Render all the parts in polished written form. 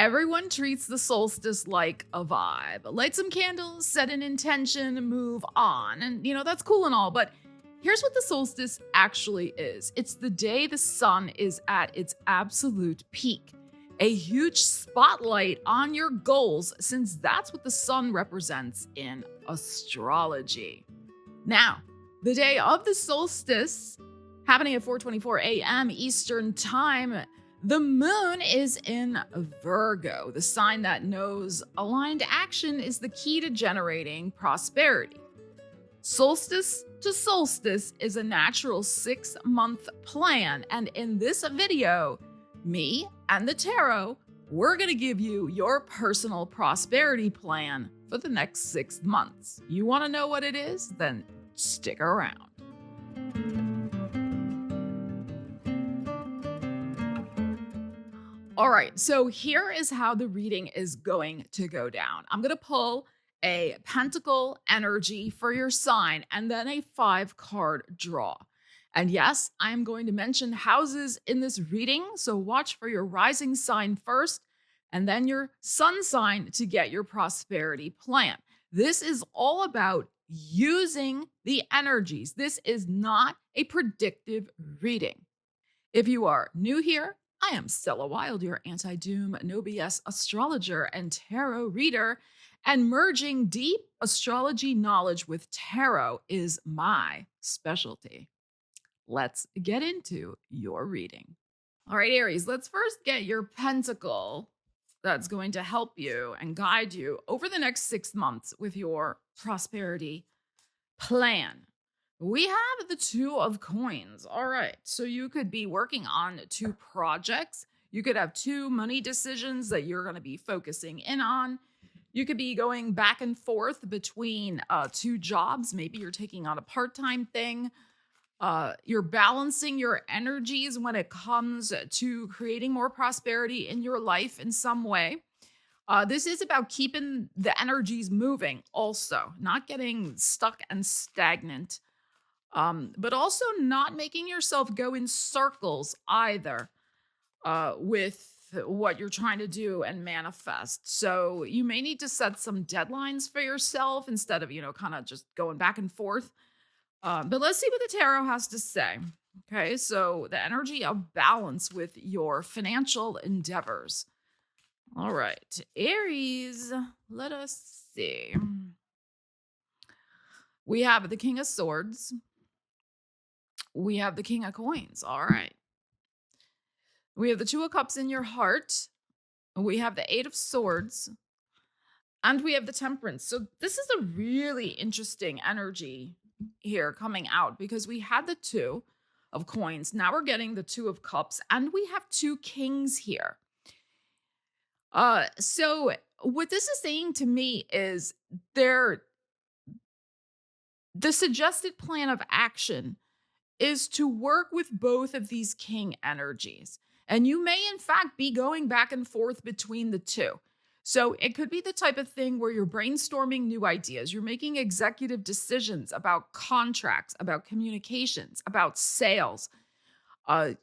Everyone treats the solstice like a vibe. Light some candles, set an intention, move on. And, that's cool and all. But here's what the solstice actually is: it's the day the sun is at its absolute peak. A huge spotlight on your goals, since that's what the sun represents in astrology. Now, the day of the solstice, happening at 4:24 a.m. Eastern Time, the moon is in Virgo, the sign that knows aligned action is the key to generating prosperity. Solstice to solstice is a natural 6-month plan, and in this video, me and the tarot, we're going to give you your personal prosperity plan for the next 6 months. You want to know what it is? Then stick around. All right, so here is how the reading is going to go down. I'm going to pull a pentacle energy for your sign and then a 5-card draw. And yes, I'm going to mention houses in this reading, so watch for your rising sign first and then your sun sign to get your prosperity plan. This is all about using the energies. This is not a predictive reading. If you are new here, I am Stella Wild, your anti-doom, no BS astrologer and tarot reader, and merging deep astrology knowledge with tarot is my specialty. Let's get into your reading. All right, Aries, let's first get your pentacle that's going to help you and guide you over the next 6 months with your prosperity plan. We have the 2 of coins. All right. So you could be working on 2 projects. You could have 2 money decisions that you're going to be focusing in on. You could be going back and forth between 2 jobs. Maybe you're taking on a part-time thing. You're balancing your energies when it comes to creating more prosperity in your life in some way. This is about keeping the energies moving also, not getting stuck and stagnant. But also not making yourself go in circles either with what you're trying to do and manifest. So you may need to set some deadlines for yourself instead of, kind of just going back and forth. But let's see what the tarot has to say. Okay, so the energy of balance with your financial endeavors. All right, Aries, let us see. We have the King of Swords. We have the King of Coins. All right. We have the 2 of Cups in your heart. We have the 8 of Swords. And we have the Temperance. So this is a really interesting energy here coming out because we had the 2 of Coins. Now we're getting the 2 of Cups. And we have 2 Kings here. So what this is saying to me is the suggested plan of action is to work with both of these king energies. And you may, in fact, be going back and forth between the 2. So it could be the type of thing where you're brainstorming new ideas. You're making executive decisions about contracts, about communications, about sales, running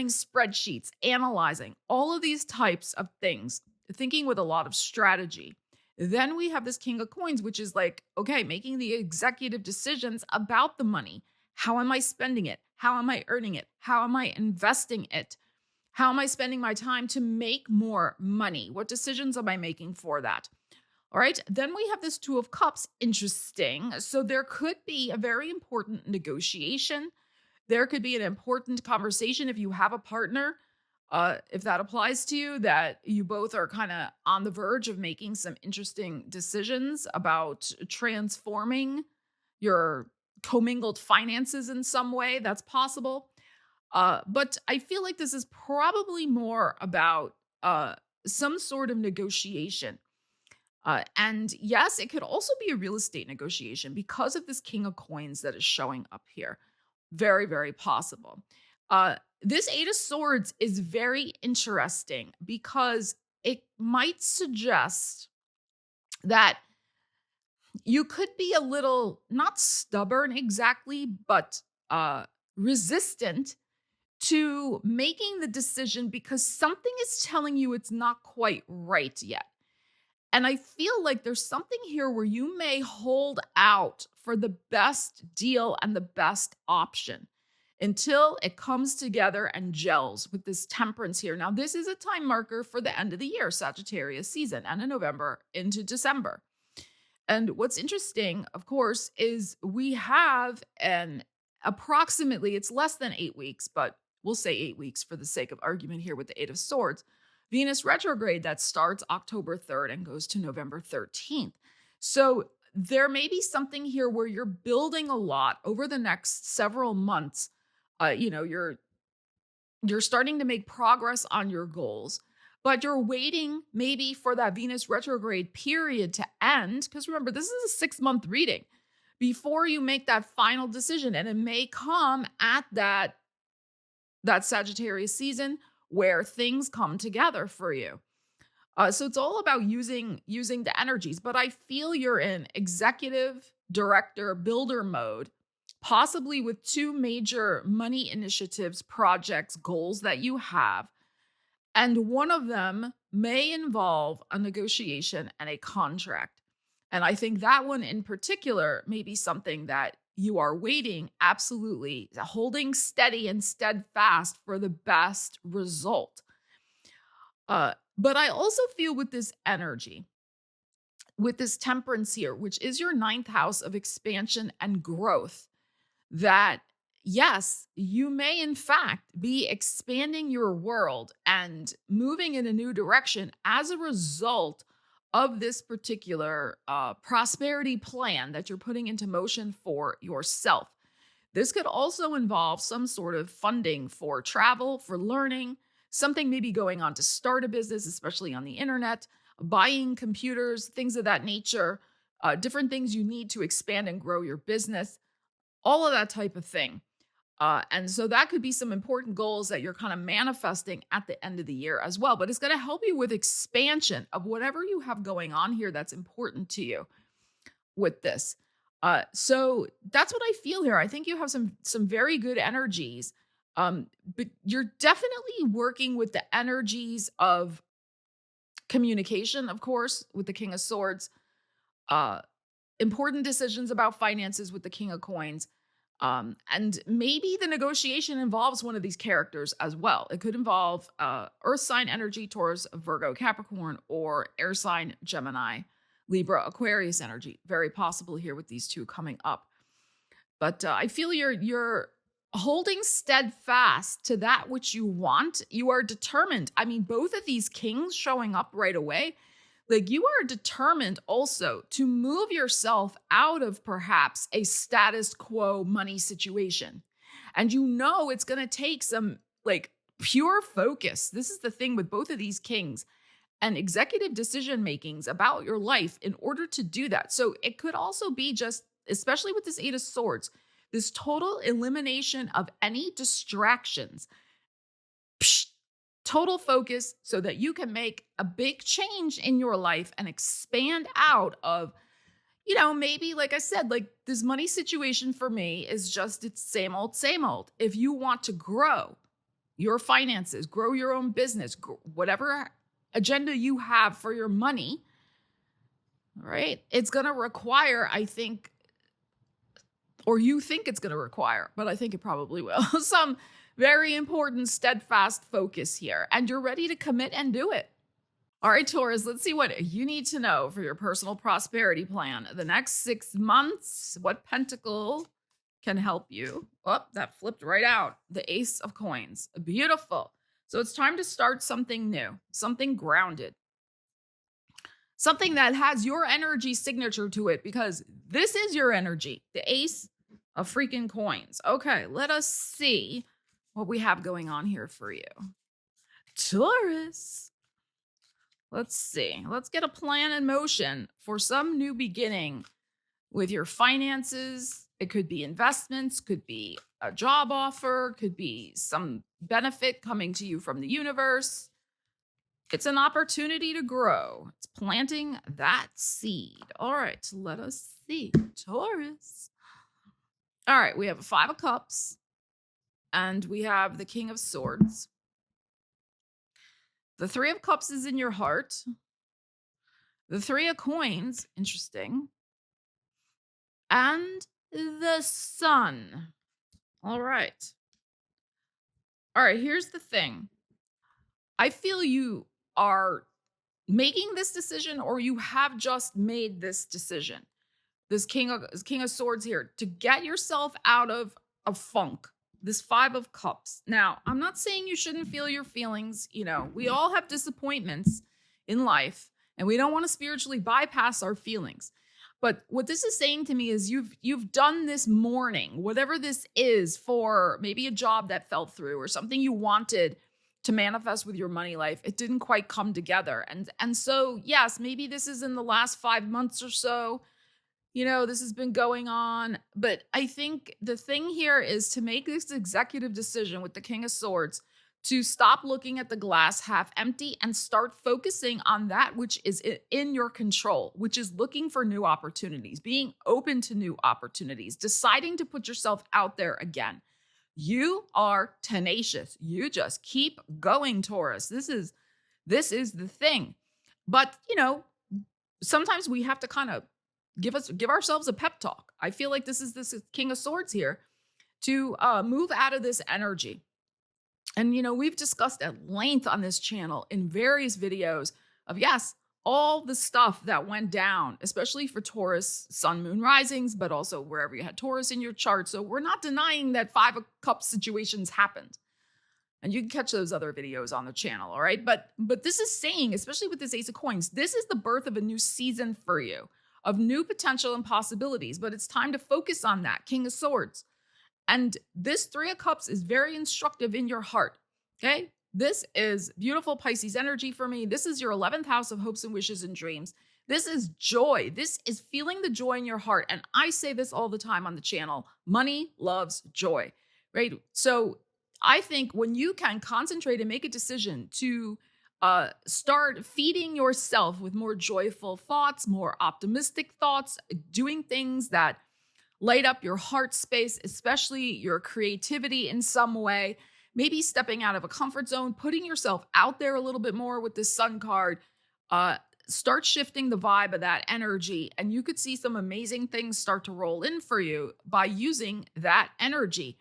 spreadsheets, analyzing, all of these types of things, thinking with a lot of strategy. Then we have this King of Coins, which is like, okay, making the executive decisions about the money. How am I spending it? How am I earning it? How am I investing it? How am I spending my time to make more money? What decisions am I making for that? All right. Then we have this 2 of Cups. Interesting. So there could be a very important negotiation. There could be an important conversation if you have a partner, if that applies to you, that you both are kind of on the verge of making some interesting decisions about transforming your commingled finances in some way. That's possible. But I feel like this is probably more about some sort of negotiation. And yes, it could also be a real estate negotiation because of this King of Coins that is showing up here. Very, very possible. This 8 of Swords is very interesting because it might suggest that you could be a little, not stubborn exactly, but resistant to making the decision because something is telling you it's not quite right yet. And I feel like there's something here where you may hold out for the best deal and the best option until it comes together and gels with this temperance here. Now, this is a time marker for the end of the year, Sagittarius season, end of November into December. And what's interesting, of course, is we have an approximately, it's less than 8 weeks, but we'll say 8 weeks for the sake of argument here with the Eight of Swords, Venus retrograde that starts October 3rd and goes to November 13th. So there may be something here where you're building a lot over the next several months. You're starting to make progress on your goals, but you're waiting maybe for that Venus retrograde period to end. Because remember, this is a 6-month reading before you make that final decision. And it may come at that Sagittarius season where things come together for you. So it's all about using the energies, but I feel you're in executive, director, builder mode, possibly with 2 major money initiatives, projects, goals that you have. And one of them may involve a negotiation and a contract. And I think that one in particular may be something that you are waiting, absolutely, holding steady and steadfast for the best result. But I also feel with this energy, with this temperance here, which is your 9th house of expansion and growth, that yes, you may in fact be expanding your world and moving in a new direction as a result of this particular prosperity plan that you're putting into motion for yourself. This could also involve some sort of funding for travel, for learning, something maybe going on to start a business, especially on the internet, buying computers, things of that nature, different things you need to expand and grow your business, all of that type of thing. And so that could be some important goals that you're kind of manifesting at the end of the year as well. But it's going to help you with expansion of whatever you have going on here that's important to you with this. So that's what I feel here. I think you have some very good energies. But you're definitely working with the energies of communication, of course, with the King of Swords, important decisions about finances with the King of Coins. And maybe the negotiation involves one of these characters as well. It could involve earth sign energy, Taurus, Virgo, Capricorn, or air sign, Gemini, Libra, Aquarius energy. Very possible here with these two coming up. But I feel you're holding steadfast to that which you want. You are determined. I mean, both of these kings showing up right away, like you are determined also to move yourself out of perhaps a status quo money situation. And you know it's going to take some like pure focus. This is the thing with both of these kings and executive decision makings about your life in order to do that. So it could also be just, especially with this Eight of Swords, this total elimination of any distractions. Total focus so that you can make a big change in your life and expand out of, maybe, like I said, like this money situation for me is just, it's same old, same old. If you want to grow your finances, grow your own business, whatever agenda you have for your money, right? It's going to require, I think, or you think it's going to require, but I think it probably will, some very important, steadfast focus here. And you're ready to commit and do it. All right, Taurus, let's see what you need to know for your personal prosperity plan. The next 6 months, what pentacle can help you? Oh, that flipped right out. The Ace of Coins. Beautiful. So it's time to start something new, something grounded, something that has your energy signature to it, because this is your energy, the Ace of freaking Coins. Okay, let us see what we have going on here for you. Taurus. Let's see. Let's get a plan in motion for some new beginning with your finances. It could be investments, could be a job offer, could be some benefit coming to you from the universe. It's an opportunity to grow. It's planting that seed. All right, let us see. Taurus. All right, we have a 5 of Cups And we have the King of Swords. The Three of Cups is in your heart. The Three of Coins, interesting. And the Sun. All right. All right, here's the thing. I feel you are making this decision, or you have just made this decision. This King of Swords here, to get yourself out of a funk. This Five of Cups. Now, I'm not saying you shouldn't feel your feelings. You know, we all have disappointments in life, and we don't want to spiritually bypass our feelings. But what this is saying to me is you've done this mourning, whatever this is, for maybe a job that fell through or something you wanted to manifest with your money life. It didn't quite come together. And so, yes, maybe this is in the last 5 months or so. You know, this has been going on. But I think the thing here is to make this executive decision with the King of Swords to stop looking at the glass half empty and start focusing on that which is in your control, which is looking for new opportunities, being open to new opportunities, deciding to put yourself out there again. You are tenacious. You just keep going, Taurus. This is the thing. But, you know, sometimes we have to kind of give ourselves a pep talk. I feel like this is King of Swords here to move out of this energy. And, you know, we've discussed at length on this channel in various videos of, yes, all the stuff that went down, especially for Taurus, sun, moon, risings, but also wherever you had Taurus in your chart. So we're not denying that Five of Cups situations happened. And you can catch those other videos on the channel, all right? But this is saying, especially with this Ace of Coins, this is the birth of a new season for you, of new potential and possibilities. But it's time to focus on that, King of Swords. And this Three of Cups is very instructive in your heart, okay? This is beautiful Pisces energy for me. This is your 11th house of hopes and wishes and dreams. This is joy. This is feeling the joy in your heart. And I say this all the time on the channel. Money loves joy, right? So I think when you can concentrate and make a decision to start feeding yourself with more joyful thoughts, more optimistic thoughts, doing things that light up your heart space, especially your creativity in some way, maybe stepping out of a comfort zone, putting yourself out there a little bit more with this Sun card, start shifting the vibe of that energy, and you could see some amazing things start to roll in for you by using that energy.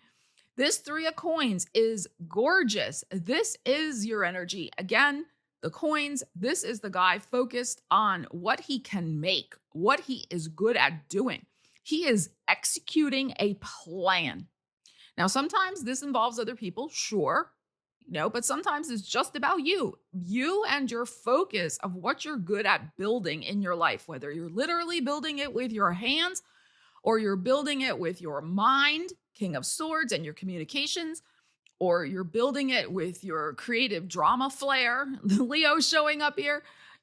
This Three of Coins is gorgeous. This is your energy. Again, the coins, this is the guy focused on what he can make, what he is good at doing. He is executing a plan. Now, sometimes this involves other people, sure, you know, but sometimes it's just about you and your focus of what you're good at building in your life, whether you're literally building it with your hands or you're building it with your mind, King of Swords, and your communications, or you're building it with your creative drama flair, the Leo showing up here,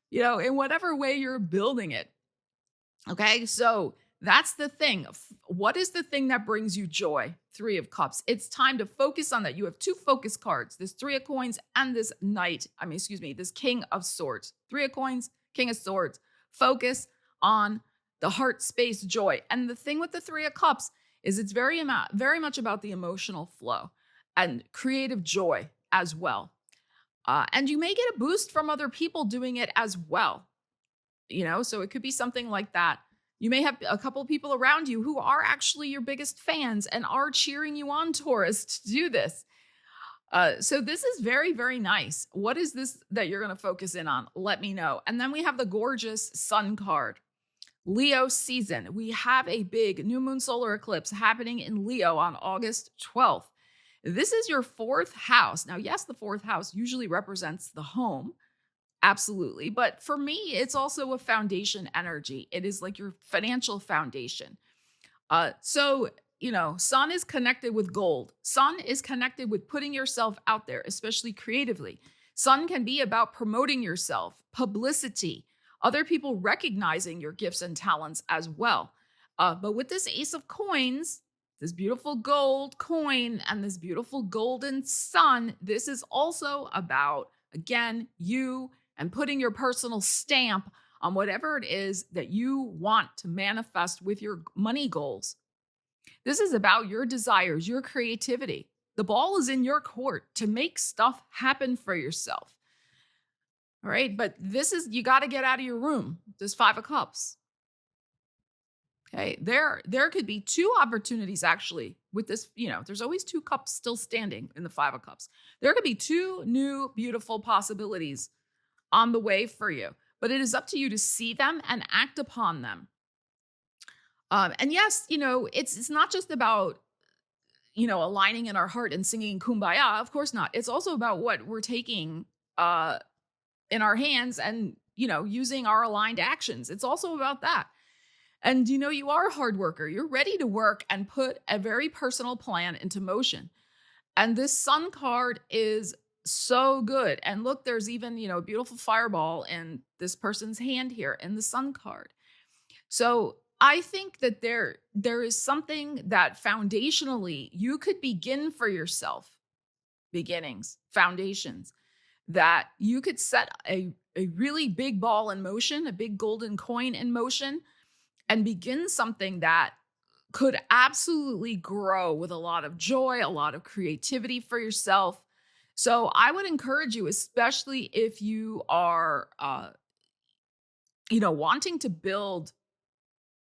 you know, in whatever way you're building it. Okay, so that's the thing. What is the thing that brings you joy? Three of Cups. It's time to focus on that. You have two focus cards, this Three of Coins and this this King of Swords. Three of Coins, King of Swords. Focus on the heart space joy. And the thing with the Three of Cups is it's very much about the emotional flow and creative joy as well. And you may get a boost from other people doing it as well. You know, so it could be something like that. You may have a couple of people around you who are actually your biggest fans and are cheering you on, Taurus, to do this. So this is very, very nice. What is this that you're going to focus in on? Let me know. And then we have the gorgeous Sun card. Leo season. We have a big new moon solar eclipse happening in Leo on August 12th. This is your fourth house. Now, yes, the fourth house usually represents the home. Absolutely. But for me, it's also a foundation energy. It is like your financial foundation. So, you know, Sun is connected with gold. Sun is connected with putting yourself out there, especially creatively. Sun can be about promoting yourself, publicity, other people recognizing your gifts and talents as well. But with this Ace of Coins, this beautiful gold coin and this beautiful golden sun, this is also about, again, you and putting your personal stamp on whatever it is that you want to manifest with your money goals. This is about your desires, your creativity. The ball is in your court to make stuff happen for yourself. All right. But you got to get out of your room. This 5 of Cups. Okay. There could be 2 opportunities actually with this. There's always 2 cups still standing in the 5 of Cups. There could be 2 new beautiful possibilities on the way for you, but it is up to you to see them and act upon them. And yes, it's not just about, aligning in our heart and singing Kumbaya. Of course not. It's also about what we're taking in our hands and, using our aligned actions. It's also about that. And, you are a hard worker. You're ready to work and put a very personal plan into motion. And this Sun card is so good. And look, there's even, a beautiful fireball in this person's hand here in the Sun card. So I think that there is something that foundationally you could begin for yourself, beginnings, foundations, that you could set a really big ball in motion, a big golden coin in motion, and begin something that could absolutely grow with a lot of joy, a lot of creativity for yourself. So I would encourage you, especially if you are, wanting to build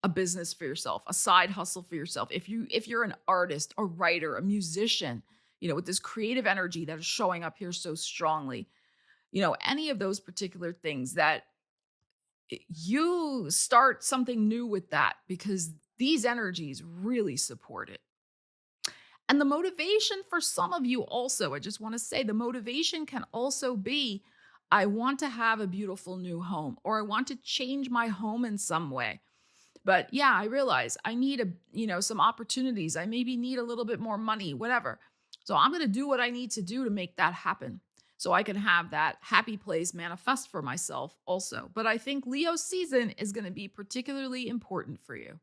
a business for yourself, a side hustle for yourself. If you're an artist, a writer, a musician, with this creative energy that is showing up here so strongly, any of those particular things, that you start something new with that, because these energies really support it. And the motivation for some of you also, I just want to say, the motivation can also be, I want to have a beautiful new home, or I want to change my home in some way. But yeah, I realize I need some opportunities. I maybe need a little bit more money, whatever. So I'm going to do what I need to do to make that happen, so I can have that happy place manifest for myself also. But I think Leo season is going to be particularly important for you.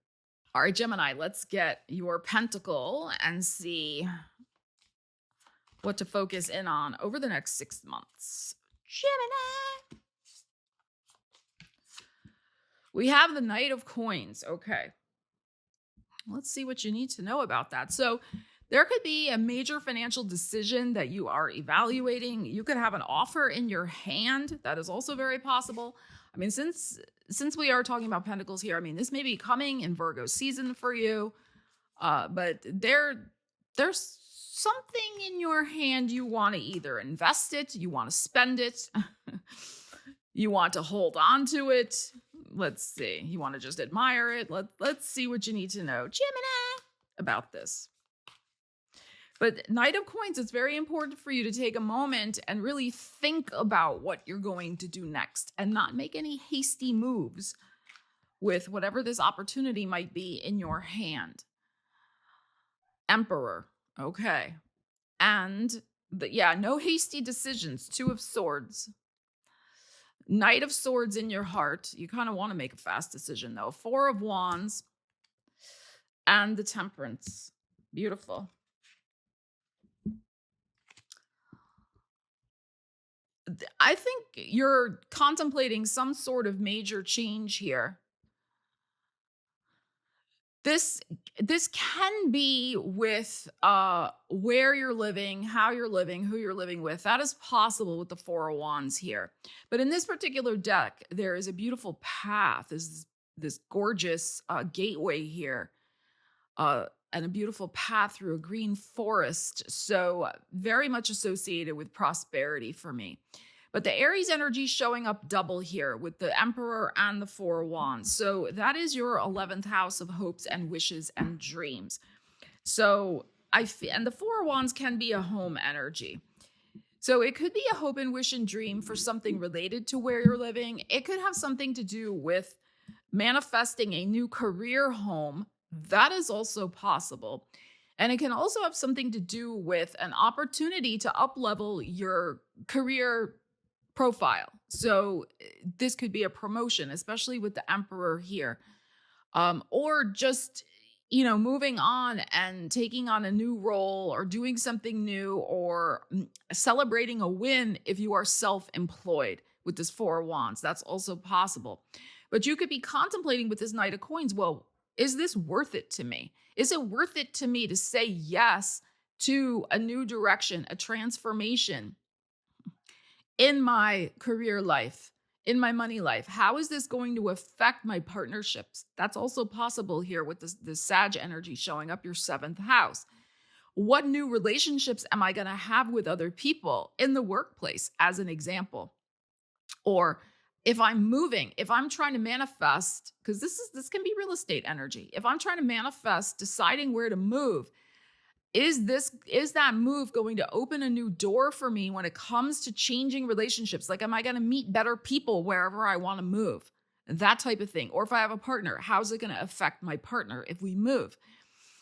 All right, Gemini, let's get your pentacle and see what to focus in on over the next 6 months. Gemini. We have the Knight of Coins. Okay. Let's see what you need to know about that. So there could be a major financial decision that you are evaluating. You could have an offer in your hand. That is also very possible. I mean, since we are talking about pentacles here, I mean, this may be coming in Virgo season for you. But there's something in your hand. You want to either invest it, you want to spend it, you want to hold on to it. Let's see. You want to just admire it. Let's see what you need to know, Gemini, about this. But Knight of Coins, it's very important for you to take a moment and really think about what you're going to do next, and not make any hasty moves with whatever this opportunity might be in your hand. Emperor. Okay. And no hasty decisions. 2 of Swords. Knight of Swords in your heart. You kind of want to make a fast decision though. 4 of Wands. And the Temperance. Beautiful. I think you're contemplating some sort of major change here. This can be with where you're living, how you're living, who you're living with. That is possible with the 4 of Wands here. But in this particular deck, there is a beautiful path. There's this gorgeous gateway here, and a beautiful path through a green forest. So very much associated with prosperity for me. But the Aries energy is showing up double here with the Emperor and the 4 of Wands. So that is your 11th house of hopes and wishes and dreams. So and the 4 of Wands can be a home energy. So it could be a hope and wish and dream for something related to where you're living. It could have something to do with manifesting a new career home. That is also possible. And it can also have something to do with an opportunity to up-level your career profile. So this could be a promotion, especially with the Emperor here. Or just, moving on and taking on a new role, or doing something new, or celebrating a win if you are self-employed with this 4 of Wands. That's also possible. But you could be contemplating with this Knight of Coins, well, is this worth it to me? Is it worth it to me to say yes to a new direction, a transformation in my career life, in my money life? How is this going to affect my partnerships? That's also possible here with this Sag energy showing up your 7th house. What new relationships am I going to have with other people in the workplace, as an example? Or if I'm moving, if I'm trying to manifest, because this can be real estate energy. If I'm trying to manifest, deciding where to move, is that move going to open a new door for me when it comes to changing relationships? Like, am I going to meet better people wherever I want to move? That type of thing. Or if I have a partner, how's it going to affect my partner if we move?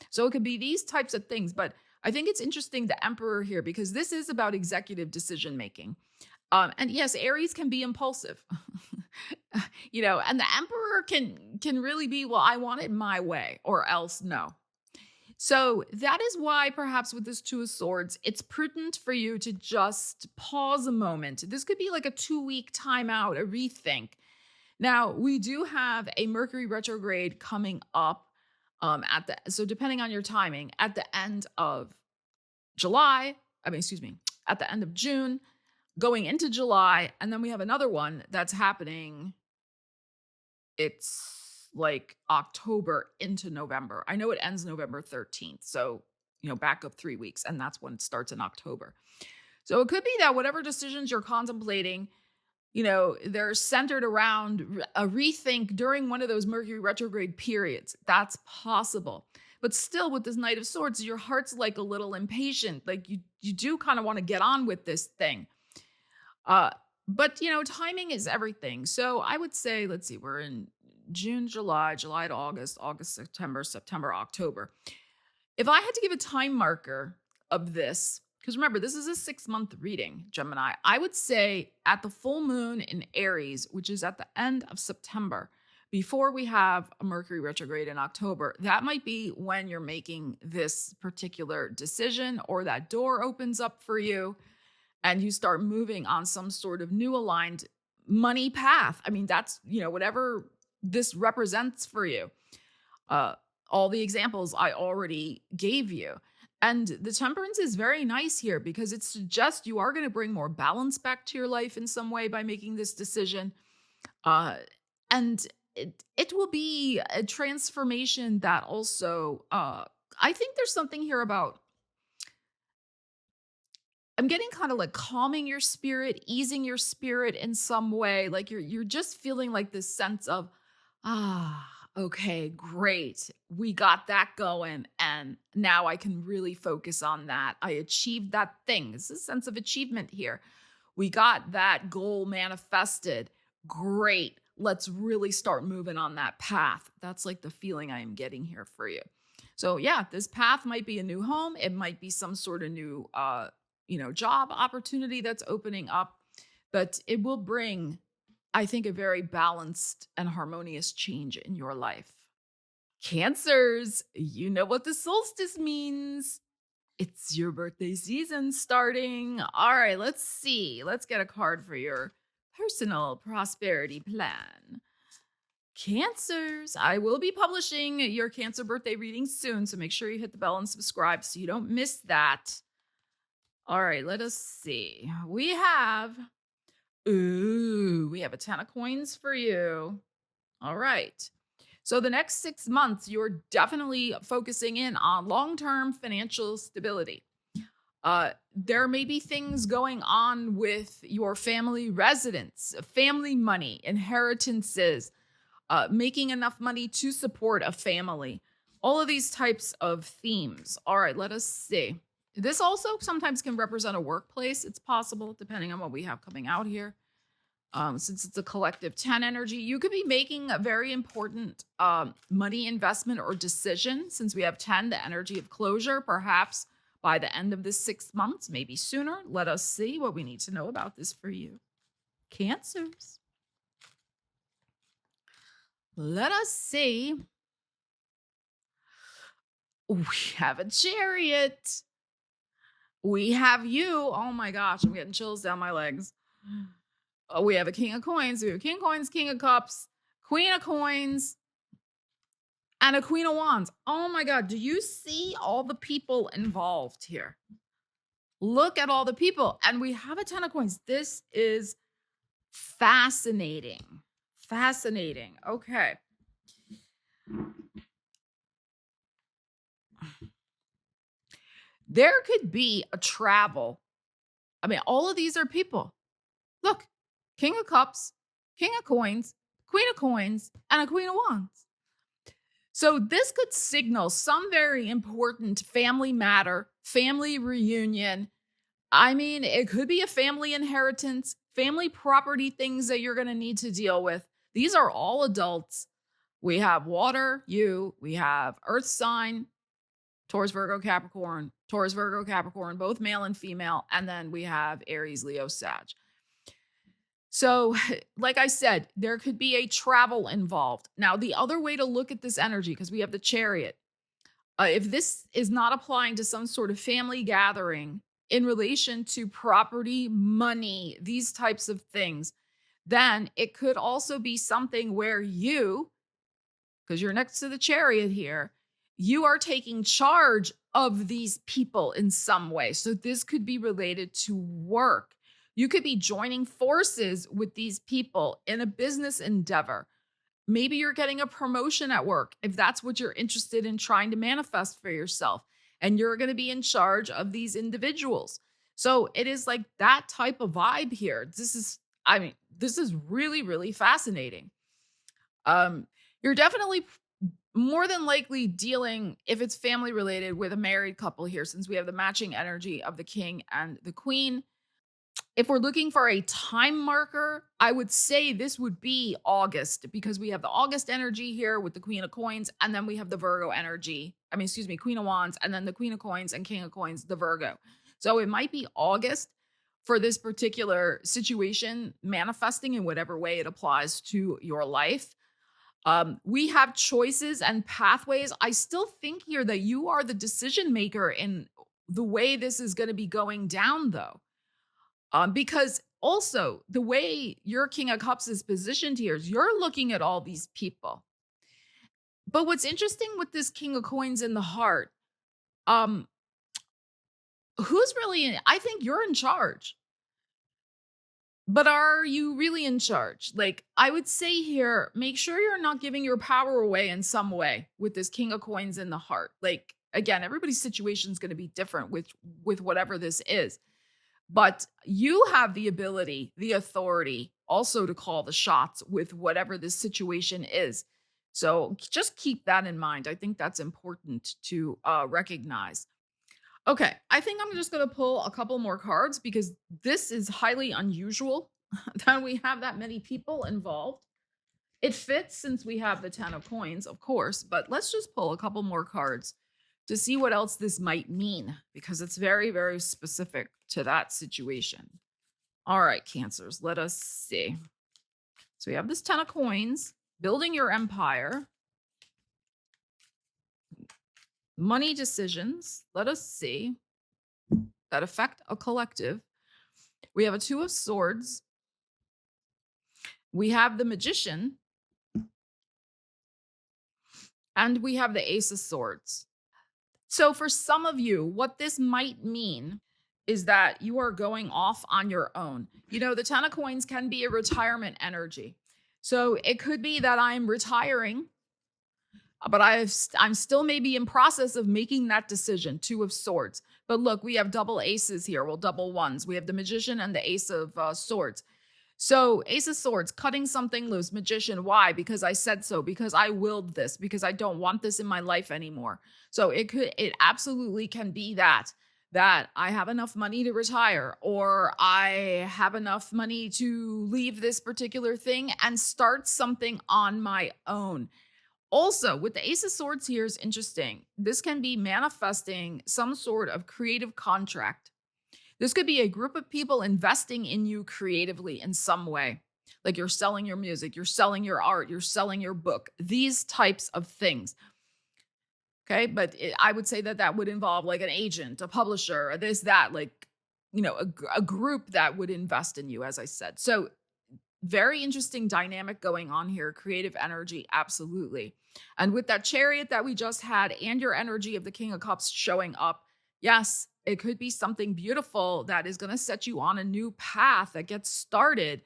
So it could be these types of things. But I think it's interesting, the Emperor here, because this is about executive decision making. And yes, Aries can be impulsive, and the Emperor can really be, well, I want it my way or else no. So that is why perhaps with this 2 of Swords, it's prudent for you to just pause a moment. This could be like a 2-week timeout, a rethink. Now, we do have a Mercury retrograde coming up so depending on your timing, at the end of at the end of June, going into July, and then we have another one that's happening. It's like October into November. I know it ends November 13th. So, back up 3 weeks, and that's when it starts in October. So it could be that whatever decisions you're contemplating, they're centered around a rethink during one of those Mercury retrograde periods. That's possible. But still, with this Knight of Swords, your heart's like a little impatient. Like you do kind of want to get on with this thing. But timing is everything. So I would say, let's see, we're in June, July to August, September, October. If I had to give a time marker of this, because remember, this is a 6-month reading, Gemini, I would say at the full moon in Aries, which is at the end of September, before we have a Mercury retrograde in October, that might be when you're making this particular decision, or that door opens up for you and you start moving on some sort of new aligned money path. I mean, that's, whatever this represents for you. All the examples I already gave you. And the Temperance is very nice here because it suggests you are going to bring more balance back to your life in some way by making this decision. And it will be a transformation that also, I think there's something here about, I'm getting kind of like calming your spirit, easing your spirit in some way. Like you're just feeling like this sense of, okay, great. We got that going. And now I can really focus on that. I achieved that thing. It's a sense of achievement here. We got that goal manifested. Great. Let's really start moving on that path. That's like the feeling I am getting here for you. So yeah, this path might be a new home. It might be some sort of new, job opportunity that's opening up, but it will bring, I think, a very balanced and harmonious change in your life. Cancers, you know what the solstice means. It's your birthday season starting. All right, let's see. Let's get a card for your personal prosperity plan. Cancers, I will be publishing your Cancer birthday reading soon, so make sure you hit the bell and subscribe so you don't miss that. All right, let us see. We have a 10 of coins for you. All right. So the next 6 months, you're definitely focusing in on long-term financial stability. There may be things going on with your family residence, family money, inheritances, making enough money to support a family. All of these types of themes. All right, let us see. This also sometimes can represent a workplace. It's possible, depending on what we have coming out here. Since it's a collective 10 energy, you could be making a very important money investment or decision. Since we have 10, the energy of closure, perhaps by the end of this 6 months, maybe sooner. Let us see what we need to know about this for you. Cancers. Let us see. We have a Chariot. We have you. Oh my gosh, I'm getting chills down my legs. We have a King of Coins. We have King of Coins, King of Cups, Queen of Coins, and a Queen of Wands. Oh my God, do you see all the people involved here? Look at all the people. And we have a 10 of coins. This is fascinating. Fascinating. Okay. There could be a travel. I mean, all of these are people. Look, King of Cups, King of Coins, Queen of Coins, and a Queen of Wands. So this could signal some very important family matter, family reunion. I mean, it could be a family inheritance, family property things that you're going to need to deal with. These are all adults. We have water, we have earth sign, Taurus, Virgo, Capricorn, both male and female. And then we have Aries, Leo, Sag. So, like I said, there could be a travel involved. Now, the other way to look at this energy, because we have the Chariot, if this is not applying to some sort of family gathering in relation to property, money, these types of things, then it could also be something where you, because you're next to the Chariot here, you are taking charge of these people in some way. So this could be related to work. You could be joining forces with these people in a business endeavor. Maybe you're getting a promotion at work if that's what you're interested in trying to manifest for yourself. And you're going to be in charge of these individuals. So it is like that type of vibe here. This is really, really fascinating. You're definitely more than likely dealing, if it's family related, with a married couple here, since we have the matching energy of the King and the Queen. If we're looking for a time marker, I would say this would be August, because we have the August energy here with the Queen of Coins, and then we have the Virgo energy. Queen of Wands, and then the Queen of Coins and King of Coins, the Virgo. So it might be August for this particular situation manifesting in whatever way it applies to your life. We have choices and pathways. I still think here that you are the decision maker in the way this is going to be going down, though. Because also the way your King of Cups is positioned here is you're looking at all these people. But what's interesting with this King of Coins in the heart, who's really in? I think you're in charge. But are you really in charge? Like, I would say here, make sure you're not giving your power away in some way with this King of Coins in the heart. Like, again, everybody's situation is going to be different with whatever this is. But you have the ability, the authority also to call the shots with whatever this situation is. So just keep that in mind. I think that's important to recognize. Okay, I think I'm just going to pull a couple more cards because this is highly unusual that we have that many people involved. It fits since we have the 10 of coins, of course, but let's just pull a couple more cards to see what else this might mean, because it's very, very specific to that situation. All right, Cancers, let us see. So we have this 10 of coins, building your empire, money decisions. Let us see that affect a collective. We have a 2 of swords. We have the Magician. And we have the Ace of Swords. So for some of you, what this might mean is that you are going off on your own. You know, the 10 of coins can be a retirement energy. So it could be that I'm retiring, but I'm still maybe in process of making that decision. 2 of swords. But look, we have double aces here. Well, double ones. We have the Magician and the Ace of swords. So Ace of Swords, cutting something loose. Magician, why? Because I said so, because I willed this, because I don't want this in my life anymore. So it absolutely can be that I have enough money to retire, or I have enough money to leave this particular thing and start something on my own. Also, with the Ace of Swords here is interesting. This can be manifesting some sort of creative contract. This could be a group of people investing in you creatively in some way. Like you're selling your music, you're selling your art, you're selling your book, these types of things. Okay, but I would say that would involve like an agent, a publisher, that, like, you know, a group that would invest in you, as I said. So very interesting dynamic going on here. Creative energy, absolutely. And with that chariot that we just had and your energy of the King of Cups showing up, yes, it could be something beautiful that is going to set you on a new path that gets started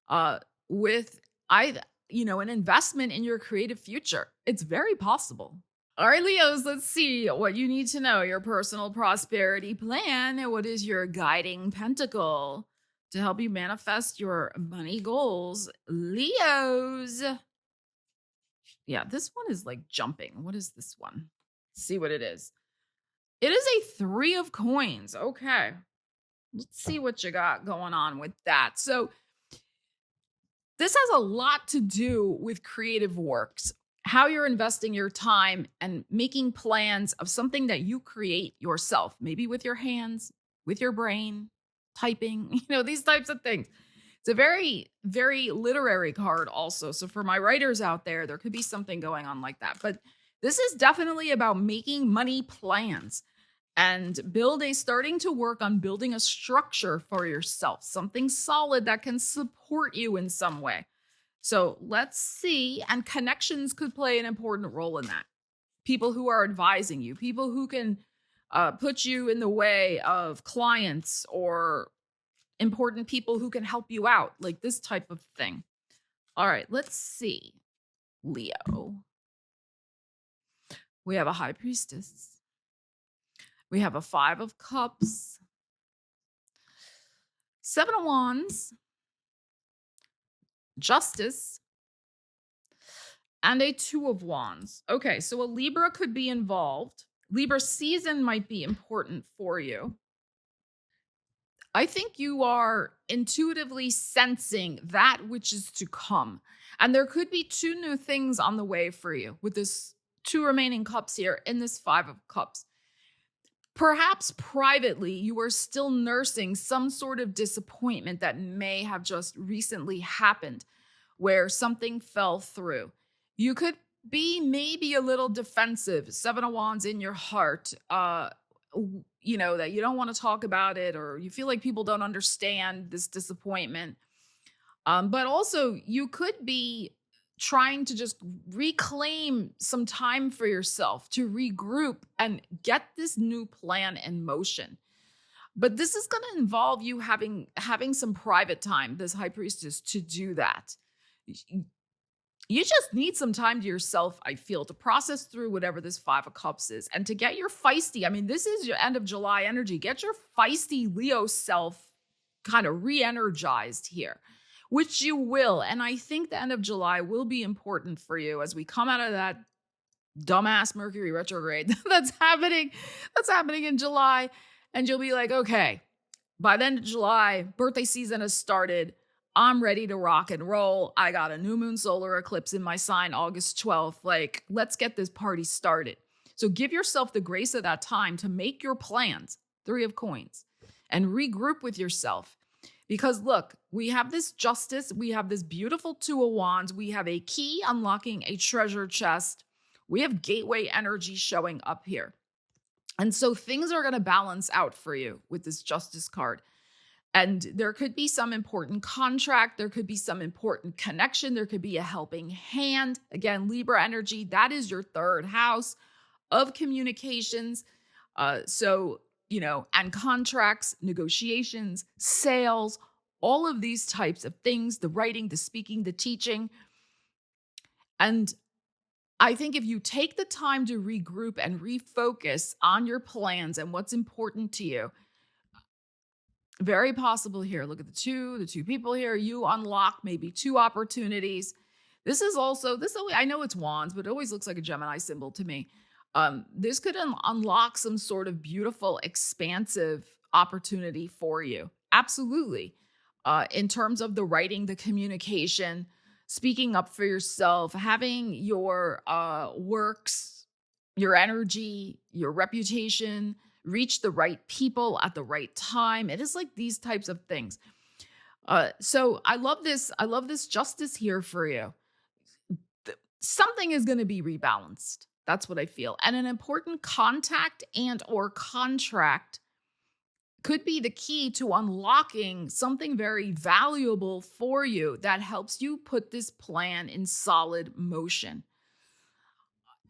uh, with either, an investment in your creative future. It's very possible. All right, Leos, let's see what you need to know. Your personal prosperity plan. And what is your guiding pentacle to help you manifest your money goals? Leos. Yeah, this one is like jumping. What is this one? Let's see what it is. It is a 3 of coins. Okay. Let's see what you got going on with that. So, this has a lot to do with creative works, how you're investing your time and making plans of something that you create yourself, maybe with your hands, with your brain, typing, these types of things. It's a very, very literary card also. So for my writers out there, there could be something going on like that. But this is definitely about making money plans and starting to work on building a structure for yourself, something solid that can support you in some way. So let's see. And connections could play an important role in that. People who are advising you, people who can put you in the way of clients or important people who can help you out, like this type of thing. All right, let's see. Leo. We have a High Priestess. We have a 5 of Cups, 7 of Wands, Justice, and a 2 of Wands. Okay, so a Libra could be involved. Libra season might be important for you. I think you are intuitively sensing that which is to come. And there could be 2 new things on the way for you with this 2 remaining cups here in this 5 of Cups. Perhaps privately, you are still nursing some sort of disappointment that may have just recently happened where something fell through. You could be maybe a little defensive, 7 of Wands in your heart, that you don't want to talk about it, or you feel like people don't understand this disappointment. But also, you could be trying to just reclaim some time for yourself to regroup and get this new plan in motion. But this is going to involve you having some private time, this High Priestess, to do that. You just need some time to yourself, I feel, to process through whatever this 5 of Cups is and to get your feisty, this is your end of July energy. Get your feisty Leo self kind of re-energized here, which you will. And I think the end of July will be important for you as we come out of that dumbass Mercury retrograde that's happening in July. And you'll be like, okay, by the end of July, birthday season has started. I'm ready to rock and roll. I got a new moon solar eclipse in my sign August 12th. Like, let's get this party started. So give yourself the grace of that time to make your plans, 3 of coins, and regroup with yourself. Because look, we have this Justice, we have this beautiful 2 of Wands, we have a key unlocking a treasure chest, we have gateway energy showing up here. And so things are going to balance out for you with this Justice card. And there could be some important contract, there could be some important connection, there could be a helping hand. Again, Libra energy, that is your 3rd house of communications. And contracts, negotiations, sales, all of these types of things, the writing, the speaking, the teaching. And I think if you take the time to regroup and refocus on your plans and what's important to you, very possible here. Look at the two people here. You unlock maybe 2 opportunities. This I know it's Wands, but it always looks like a Gemini symbol to me. This could unlock some sort of beautiful, expansive opportunity for you. Absolutely. In terms of the writing, the communication, speaking up for yourself, having your works, your energy, your reputation reach the right people at the right time. It is like these types of things. So I love this. I love this Justice here for you. Something is going to be rebalanced. That's what I feel. And an important contact and or contract could be the key to unlocking something very valuable for you that helps you put this plan in solid motion.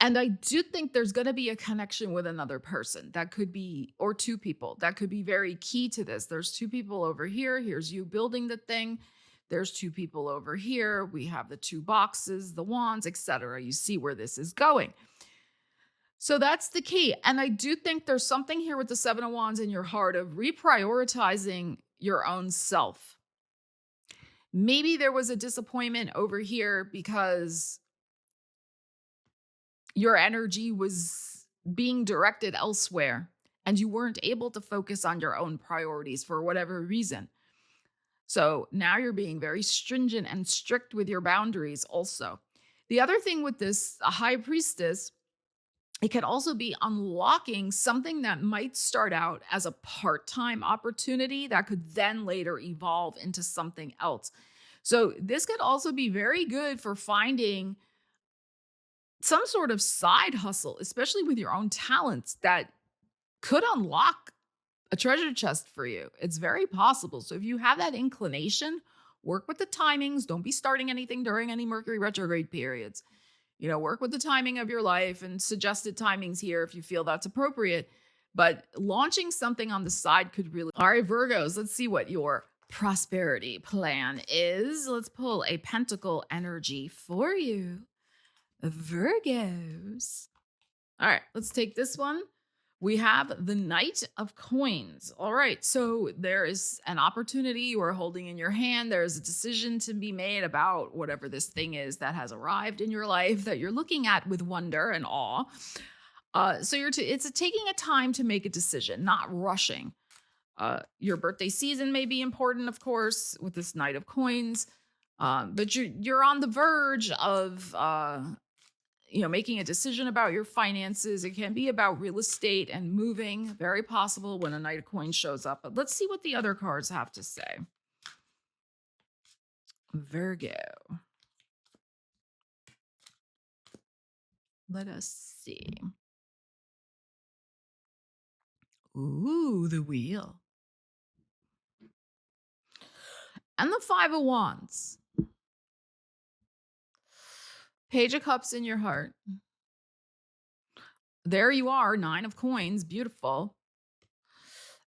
And I do think there's going to be a connection with another person that could be, or two people that could be very key to this. There's two people over here. Here's you building the thing. There's two people over here. We have the two boxes, the wands, etc. You see where this is going. So that's the key. And I do think there's something here with the Seven of Wands in your heart of reprioritizing your own self. Maybe there was a disappointment over here because your energy was being directed elsewhere and you weren't able to focus on your own priorities for whatever reason. So now you're being very stringent and strict with your boundaries also. The other thing with this High Priestess, it can also be unlocking something that might start out as a part-time opportunity that could then later evolve into something else. So this could also be very good for finding some sort of side hustle, especially with your own talents, that could unlock a treasure chest for you. It's very possible. So if you have that inclination, work with the timings. Don't be starting anything during any Mercury retrograde periods. Work with the timing of your life and suggested timings here if you feel that's appropriate. But launching something on the side could really... All right, Virgos, let's see what your prosperity plan is. Let's pull a pentacle energy for you, Virgos. All right, let's take this one. We have the Knight of Coins. All right, so there is an opportunity you are holding in your hand. There's a decision to be made about whatever this thing is that has arrived in your life that you're looking at with wonder and awe. So it's taking a time to make a decision, not rushing. Your birthday season may be important, of course, with this Knight of Coins, but you're on the verge of making a decision about your finances. It can be about real estate and moving. Very possible when a Knight of Coins shows up. But let's see what the other cards have to say. Virgo. Let us see. Ooh, the Wheel. And the Five of Wands. Page of Cups in your heart. There you are, Nine of Coins, beautiful.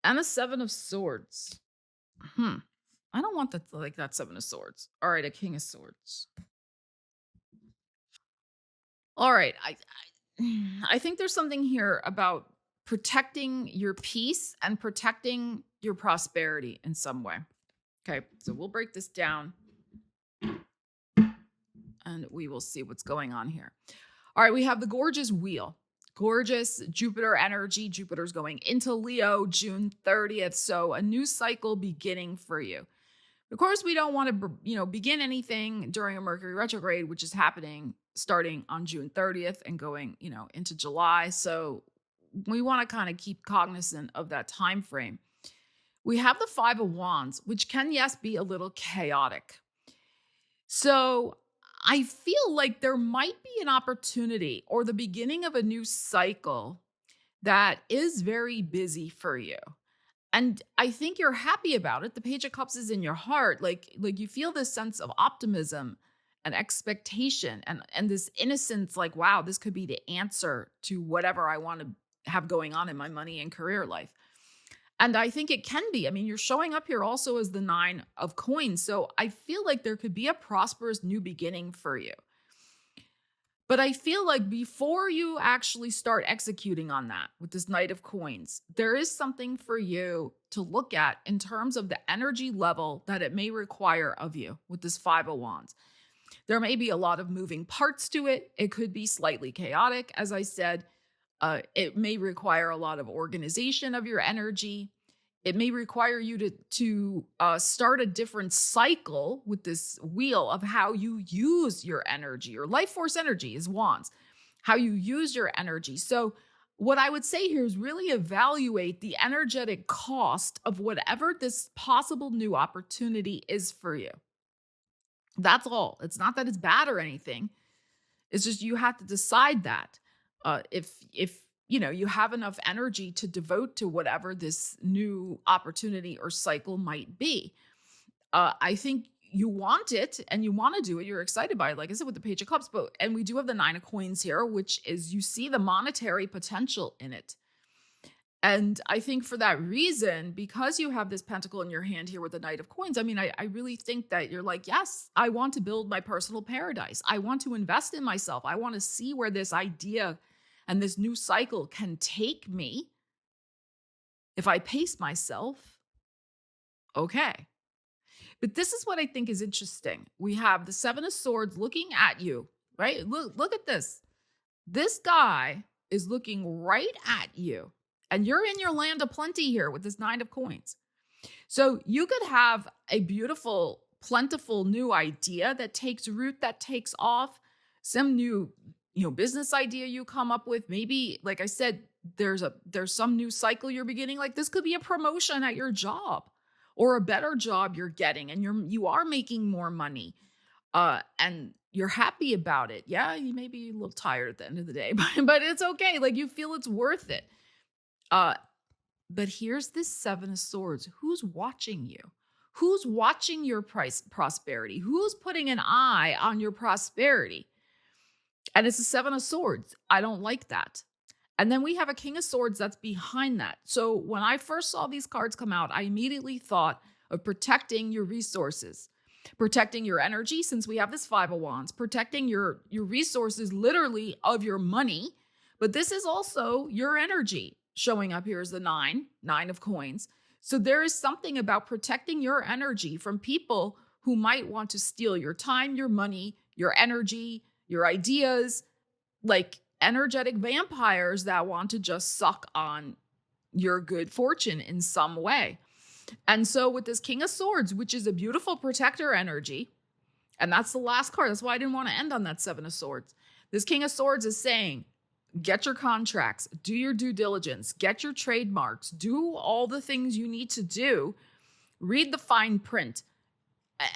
And a Seven of Swords. I don't want that Seven of Swords. All right, a King of Swords. All right, I think there's something here about protecting your peace and protecting your prosperity in some way. Okay, so we'll break this down and we will see what's going on here. All right, we have the gorgeous Wheel. Gorgeous Jupiter energy. Jupiter's going into Leo June 30th. So a new cycle beginning for you. Of course, we don't want to, begin anything during a Mercury retrograde, which is happening starting on June 30th and going, into July. So we want to kind of keep cognizant of that time frame. We have the Five of Wands, which can, yes, be a little chaotic. So I feel like there might be an opportunity or the beginning of a new cycle that is very busy for you. And I think you're happy about it. The Page of Cups is in your heart. Like you feel this sense of optimism and expectation and this innocence, like, wow, this could be the answer to whatever I want to have going on in my money and career life. And I think it can be. I mean, you're showing up here also as the Nine of Coins. So I feel like there could be a prosperous new beginning for you. But I feel like before you actually start executing on that with this Knight of Coins, there is something for you to look at in terms of the energy level that it may require of you with this Five of Wands. There may be a lot of moving parts to it. It could be slightly chaotic, as I said. It may require a lot of organization of your energy. It may require you to start a different cycle with this wheel of how you use your energy. Your life force energy is wands, how you use your energy. So what I would say here is really evaluate the energetic cost of whatever this possible new opportunity is for you. That's all. It's not that it's bad or anything. It's just you have to decide that. If you have enough energy to devote to whatever this new opportunity or cycle might be. I think you want it and you want to do it. You're excited by it, like I said, with the Page of Cups. And we do have the Nine of Coins here, which is you see the monetary potential in it. And I think for that reason, because you have this pentacle in your hand here with the Knight of Coins, I mean, I really think that you're like, yes, I want to build my personal paradise. I want to invest in myself. I want to see where this idea and this new cycle can take me. If I pace myself, okay. But this is what I think is interesting. We have the Seven of Swords looking at you, right? Look at this. This guy is looking right at you. And you're in your land of plenty here with this Nine of Coins. So you could have a beautiful, plentiful new idea that takes root, that takes off, some new, business idea you come up with. Maybe, like I said, there's some new cycle you're beginning. Like this could be a promotion at your job or a better job you're getting, and you are making more money. And you're happy about it. Yeah, you may be a little tired at the end of the day, but it's okay. Like you feel it's worth it. But here's this Seven of Swords. Who's watching you? Who's watching your prosperity? Who's putting an eye on your prosperity? And it's the Seven of Swords. I don't like that. And then we have a King of Swords that's behind that. So when I first saw these cards come out, I immediately thought of protecting your resources, protecting your energy, since we have this Five of Wands, protecting your resources, literally, of your money. But this is also your energy. Showing up here is the Nine of Coins. So there is something about protecting your energy from people who might want to steal your time, your money, your energy, your ideas, like energetic vampires that want to just suck on your good fortune in some way. And so with this King of Swords, which is a beautiful protector energy, and that's the last card. That's why I didn't want to end on that Seven of Swords. This King of Swords is saying, get your contracts, do your due diligence, get your trademarks, do all the things you need to do, read the fine print.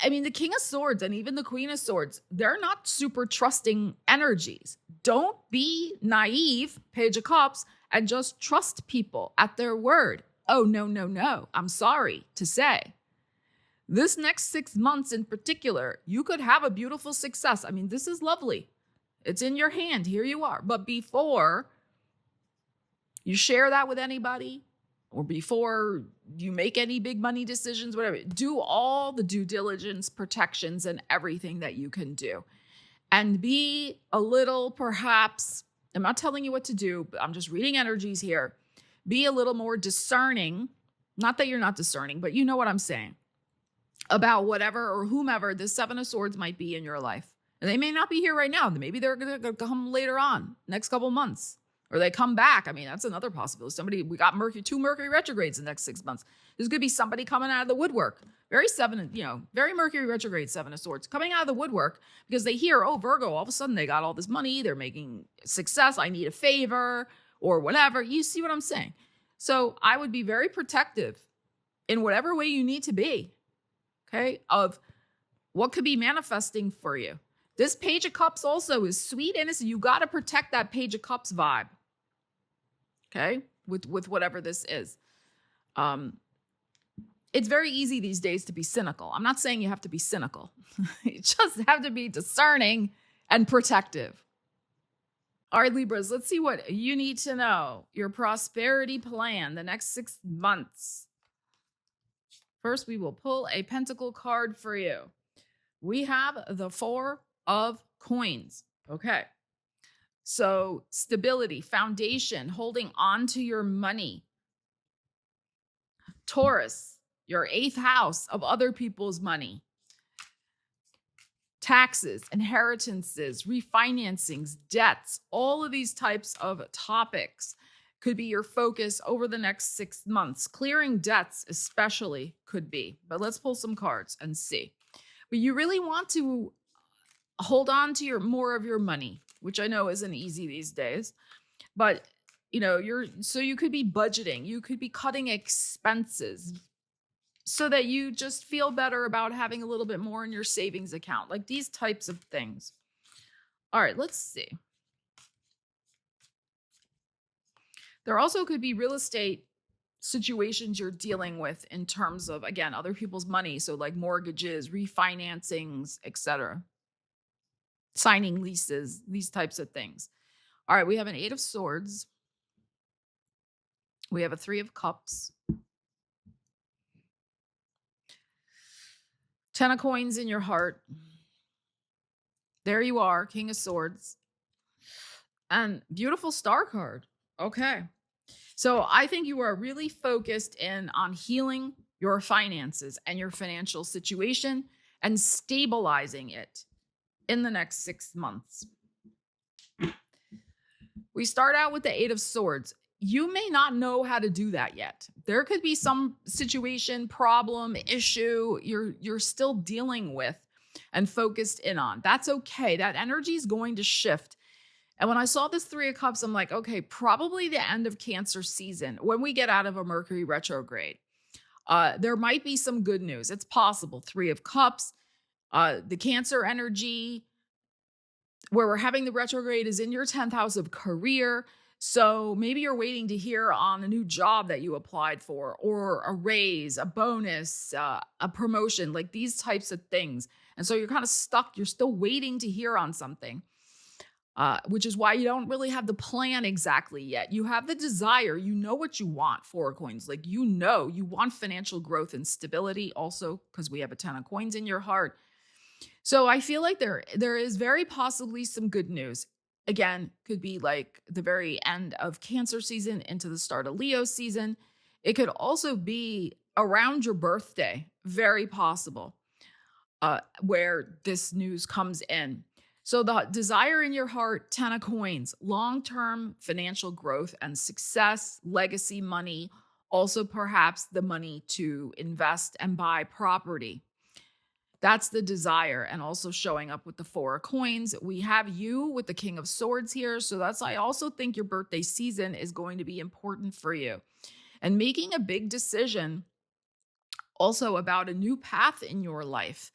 I mean, the King of Swords and even the Queen of Swords, they're not super trusting energies. Don't be naive, Page of Cups, and just trust people at their word. Oh, no. I'm sorry to say. This next 6 months in particular, you could have a beautiful success. I mean, this is lovely. It's in your hand. Here you are. But before you share that with anybody, or before you make any big money decisions, whatever, do all the due diligence, protections, and everything that you can do. And be a little, perhaps, I'm not telling you what to do, but I'm just reading energies here. Be a little more discerning. Not that you're not discerning, but you know what I'm saying. About whatever or whomever the Seven of Swords might be in your life. And they may not be here right now. Maybe they're going to come later on, next couple months. Or they come back. I mean, that's another possibility. We got two Mercury retrogrades in the next 6 months. There's going to be somebody coming out of the woodwork. Very Mercury retrograde, Seven of Swords, coming out of the woodwork because they hear, oh, Virgo, all of a sudden they got all this money. They're making success. I need a favor or whatever. You see what I'm saying? So I would be very protective in whatever way you need to be, okay, of what could be manifesting for you. This Page of Cups also is sweet, innocent. You got to protect that Page of Cups vibe, okay, with whatever this is. It's very easy these days to be cynical. I'm not saying you have to be cynical. You just have to be discerning and protective. All right, Libras, let's see what you need to know. Your prosperity plan, the next 6 months. First, we will pull a Pentacle card for you. We have the Four of Coins. Okay. So stability, foundation, holding on to your money. Taurus, your 8th house of other people's money. Taxes, inheritances, refinancings, debts, all of these types of topics could be your focus over the next 6 months. Clearing debts especially could be. But let's pull some cards and see. But you really want to hold on to more of your money, which I know isn't easy these days. But you could be budgeting, you could be cutting expenses so that you just feel better about having a little bit more in your savings account, like these types of things. All right, let's see. There also could be real estate situations you're dealing with in terms of, again, other people's money. So like mortgages, refinancings, etc., signing leases, these types of things. All right, we have an 8 of Swords. We have a 3 of Cups. 10 of Coins in your heart. There you are, King of Swords. And beautiful Star card. Okay. So I think you are really focused in on healing your finances and your financial situation and stabilizing it in the next 6 months. We start out with the 8 of Swords. You may not know how to do that yet. There could be some situation, problem, issue you're still dealing with and focused in on. That's okay. That energy is going to shift. And when I saw this 3 of Cups, I'm like, okay, probably the end of Cancer season when we get out of a Mercury retrograde. There might be some good news. It's possible. 3 of Cups, the Cancer energy, where we're having the retrograde, is in your 10th house of career. So maybe you're waiting to hear on a new job that you applied for, or a raise, a bonus, a promotion, like these types of things. And so you're kind of stuck. You're still waiting to hear on something, which is why you don't really have the plan exactly yet. You have the desire. You know what you want, 4 of Coins. Like, you know, you want financial growth and stability also, because we have a 10 of Coins in your heart. So I feel like there is very possibly some good news. Again, could be like the very end of Cancer season into the start of Leo season. It could also be around your birthday, very possible, where this news comes in. So the desire in your heart, 10 of Coins, long-term financial growth and success, legacy money, also perhaps the money to invest and buy property. That's the desire, and also showing up with the 4 of Coins. We have you with the King of Swords here. So I also think your birthday season is going to be important for you. And making a big decision also about a new path in your life.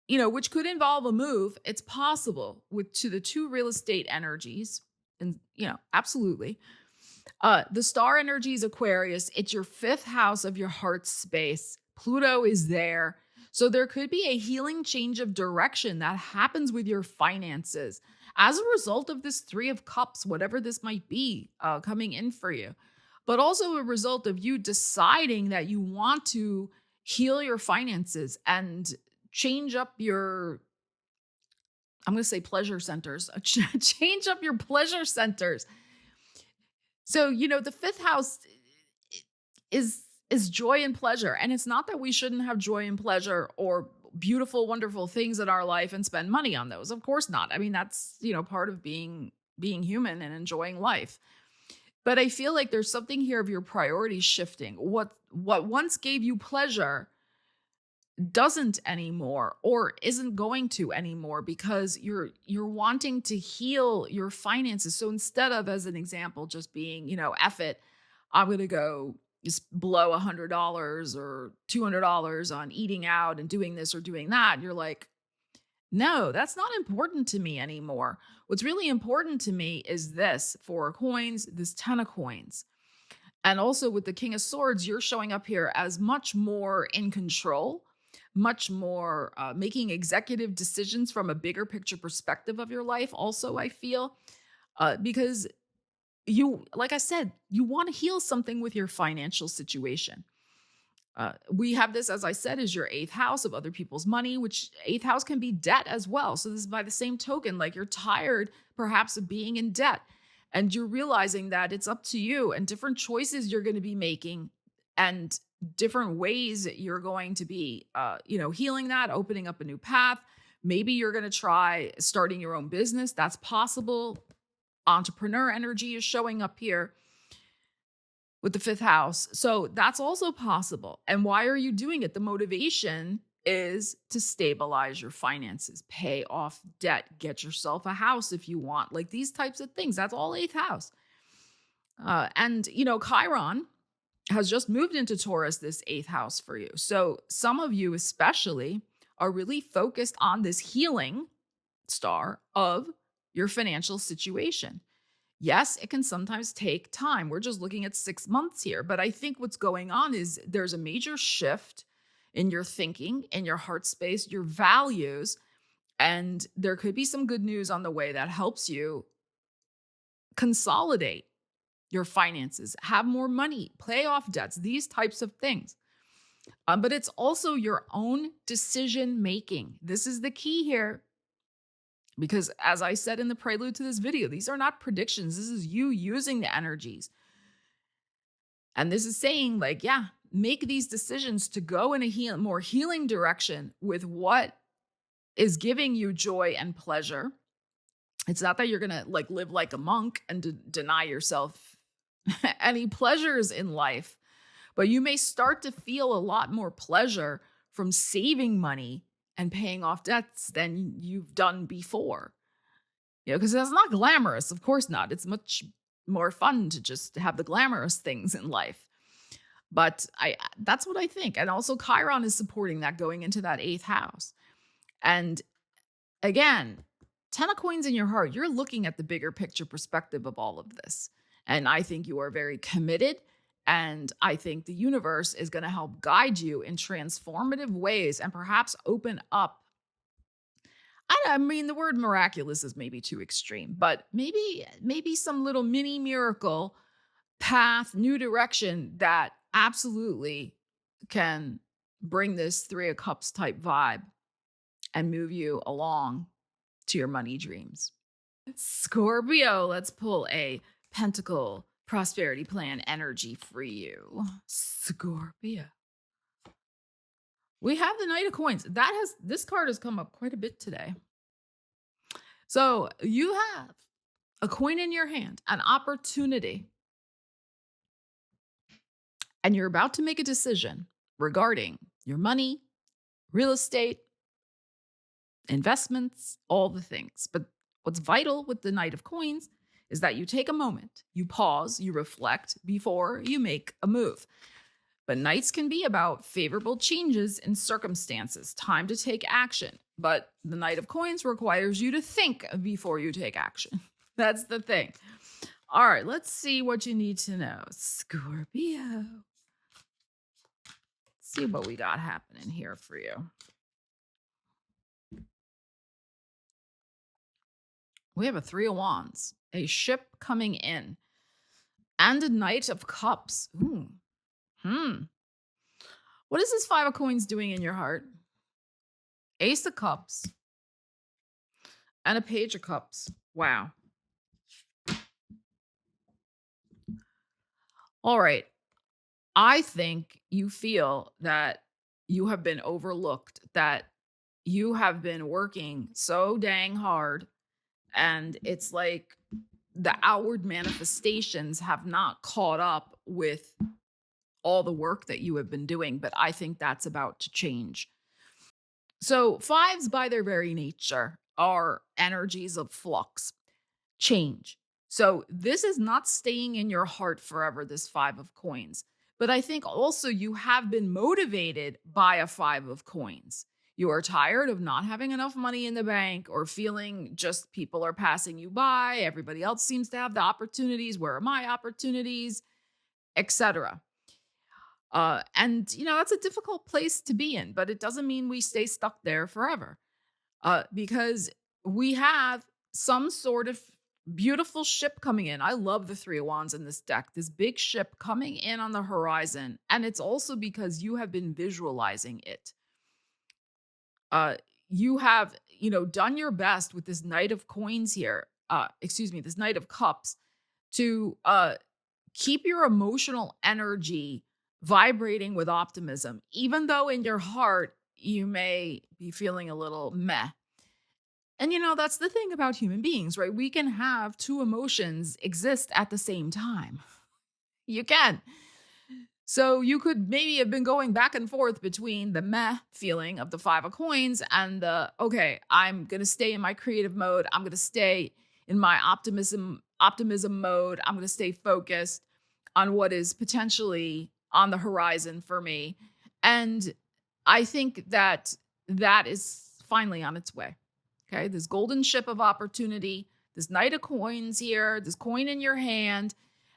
Which could involve a move. It's possible to the 2 real estate energies. And, absolutely. The star energy is Aquarius. It's your 5th house of your heart space. Pluto is there. So there could be a healing change of direction that happens with your finances as a result of this 3 of Cups, whatever this might be, coming in for you. But also a result of you deciding that you want to heal your finances and change up your, I'm going to say pleasure centers, change up your pleasure centers. So, the 5th house is joy and pleasure. And it's not that we shouldn't have joy and pleasure or beautiful, wonderful things in our life and spend money on those. Of course not. I mean, that's, part of being human and enjoying life. But I feel like there's something here of your priorities shifting. What once gave you pleasure doesn't anymore, or isn't going to anymore, because you're wanting to heal your finances. So instead of, as an example, just being, F it, I'm going to go just blow $100 or $200 on eating out and doing this or doing that. You're like, no, that's not important to me anymore. What's really important to me is this 4 of Coins, this 10 of Coins. And also with the King of Swords, you're showing up here as much more in control, much more making executive decisions from a bigger picture perspective of your life. Also, I feel, because you, like I said, you want to heal something with your financial situation. We have this, as I said, is your 8th house of other people's money, which 8th house can be debt as well. So this is by the same token, like you're tired perhaps of being in debt, and you're realizing that it's up to you and different choices you're going to be making and different ways you're going to be, healing that, opening up a new path. Maybe you're going to try starting your own business. That's possible. Entrepreneur energy is showing up here with the 5th house. So that's also possible. And why are you doing it? The motivation is to stabilize your finances, pay off debt, get yourself a house if you want, like these types of things. That's all 8th house. And Chiron has just moved into Taurus, this 8th house for you. So some of you especially are really focused on this healing star of your financial situation. Yes, it can sometimes take time. We're just looking at 6 months here. But I think what's going on is there's a major shift in your thinking, in your heart space, your values. And there could be some good news on the way that helps you consolidate your finances, have more money, pay off debts, these types of things. But it's also your own decision making. This is the key here. Because as I said in the prelude to this video, these are not predictions. This is you using the energies. And this is saying, like, yeah, make these decisions to go in a more healing direction with what is giving you joy and pleasure. It's not that you're going to like live like a monk and deny yourself any pleasures in life, but you may start to feel a lot more pleasure from saving money and paying off debts than you've done before. You know, because that's not glamorous. Of course not. It's much more fun to just have the glamorous things in life. But that's what I think. And also Chiron is supporting that going into that 8th house. And again, 10 of coins in your heart, you're looking at the bigger picture perspective of all of this. And I think you are very committed. And I think the universe is going to help guide you in transformative ways and perhaps open up. I mean, the word miraculous is maybe too extreme, but maybe some little mini miracle path, new direction that absolutely can bring this 3 of Cups type vibe and move you along to your money dreams. Scorpio, let's pull a Pentacle prosperity plan energy for you. Scorpio. We have the Knight of Coins. This card has come up quite a bit today. So you have a coin in your hand, an opportunity, and you're about to make a decision regarding your money, real estate, investments, all the things. But what's vital with the Knight of Coins is that you take a moment, you pause, you reflect before you make a move. But Knights can be about favorable changes in circumstances, time to take action. But the Knight of Coins requires you to think before you take action. That's the thing. All right, let's see what you need to know. Scorpio. Let's see what we got happening here for you. We have a 3 of Wands, a ship coming in, and a Knight of Cups. Ooh. What is this 5 of Coins doing in your heart? Ace of Cups and a Page of Cups. Wow. All right. I think you feel that you have been overlooked, that you have been working so dang hard, and it's like the outward manifestations have not caught up with all the work that you have been doing, but I think that's about to change. So 5s by their very nature are energies of flux, change. So this is not staying in your heart forever, this 5 of Coins. But I think also you have been motivated by a 5 of Coins. You are tired of not having enough money in the bank or feeling just people are passing you by. Everybody else seems to have the opportunities. Where are my opportunities? Etc. And, you know, that's a difficult place to be in, but it doesn't mean we stay stuck there forever. Because we have some sort of beautiful ship coming in. I love the 3 of Wands in this deck, this big ship coming in on the horizon. And it's also because you have been visualizing it. You have, done your best with this Knight of Coins here. This Knight of Cups to keep your emotional energy vibrating with optimism, even though in your heart you may be feeling a little meh. And that's the thing about human beings, right? We can have 2 emotions exist at the same time. You can. So you could maybe have been going back and forth between the meh feeling of the 5 of Coins and the, okay, I'm going to stay in my creative mode. I'm going to stay in my optimism mode. I'm going to stay focused on what is potentially on the horizon for me. And I think that is finally on its way. Okay, this golden ship of opportunity this Knight of Coins here, this coin in your hand.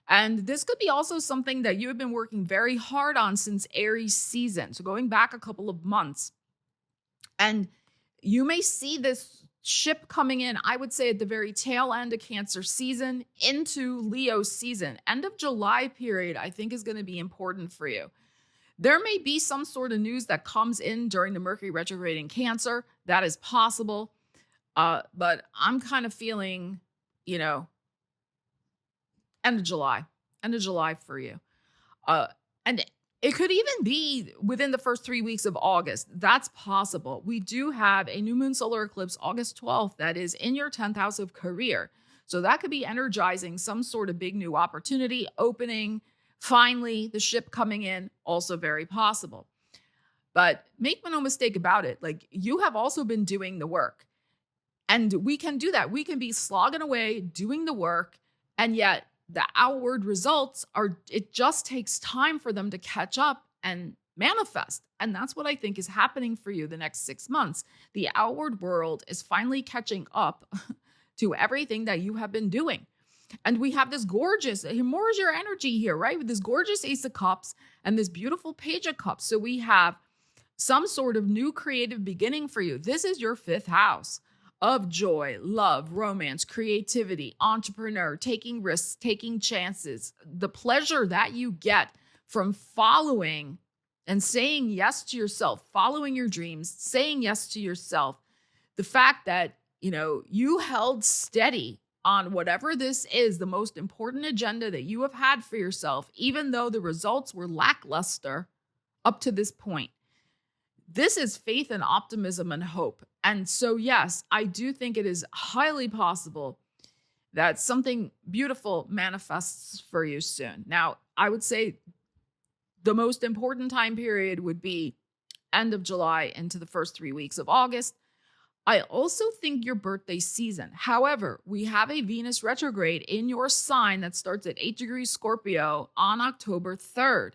And this could be also something that you have been working very hard on since Aries season. So going back a couple of months. And you may see this ship coming in, I would say, at the very tail end of Cancer season into Leo season. End of July period, I think, is going to be important for you. There may be some sort of news that comes in during the Mercury retrograde in Cancer. That is possible. But I'm kind of feeling, end of July for you. And it could even be within the first 3 weeks of August. That's possible. We do have a new moon solar eclipse August 12th that is in your 10th house of career. So that could be energizing some sort of big new opportunity, opening, finally, the ship coming in, also very possible. But make no mistake about it, like, you have also been doing the work. And we can do that. We can be slogging away, doing the work, and yet the outward results it just takes time for them to catch up and manifest. And that's what I think is happening for you the next 6 months. The outward world is finally catching up to everything that you have been doing. And we have this gorgeous, more is your energy here, right? With this gorgeous Ace of Cups and this beautiful Page of Cups. So we have some sort of new creative beginning for you. This is your 5th house of joy, love, romance, creativity, entrepreneur, taking risks, taking chances, the pleasure that you get from following and saying yes to yourself, following your dreams, saying yes to yourself. The fact that, you held steady on whatever this is, the most important agenda that you have had for yourself, even though the results were lackluster up to this point. This is faith and optimism and hope. And so, yes, I do think it is highly possible that something beautiful manifests for you soon. Now, I would say the most important time period would be end of July into the first 3 weeks of August. I also think your birthday season. However, we have a Venus retrograde in your sign that starts at 8 degrees Scorpio on October 3rd.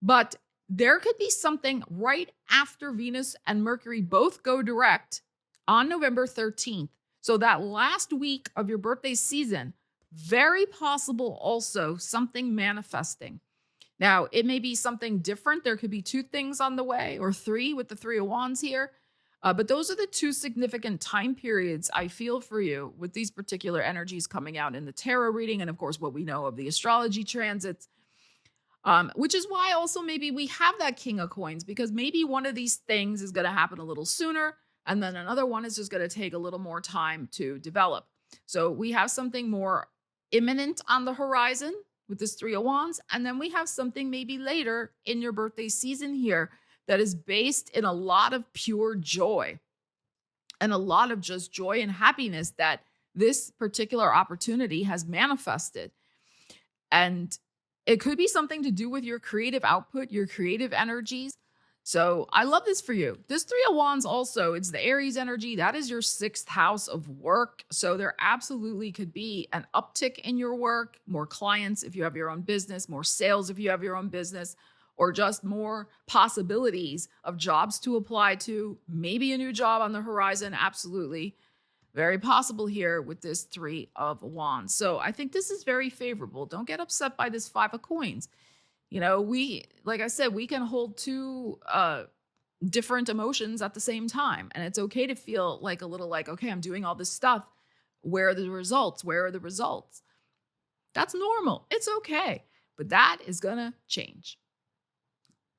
But there could be something right after Venus and Mercury both go direct on November 13th. So that last week of your birthday season, very possible also something manifesting. Now, it may be something different. There could be 2 things on the way, or 3 with the 3 of Wands here. But those are the 2 significant time periods I feel for you with these particular energies coming out in the tarot reading. And of course, what we know of the astrology transits. Which is why also maybe we have that King of Coins, because maybe one of these things is going to happen a little sooner, and then another one is just going to take a little more time to develop. So we have something more imminent on the horizon with this 3 of Wands, and then we have something maybe later in your birthday season here that is based in a lot of pure joy and a lot of just joy and happiness that this particular opportunity has manifested. And it could be something to do with your creative output, your creative energies. So I love this for you. This 3 of Wands also, it's the Aries energy. That is your 6th house of work. So there absolutely could be an uptick in your work, more clients if you have your own business, more sales if you have your own business, or just more possibilities of jobs to apply to, maybe a new job on the horizon. Absolutely. Very possible here with this 3 of Wands. So I think this is very favorable. Don't get upset by this 5 of Coins. Like I said, we can hold 2 different emotions at the same time. And it's okay to feel like a little like, okay, I'm doing all this stuff. Where are the results? Where are the results? That's normal. It's okay. But that is going to change.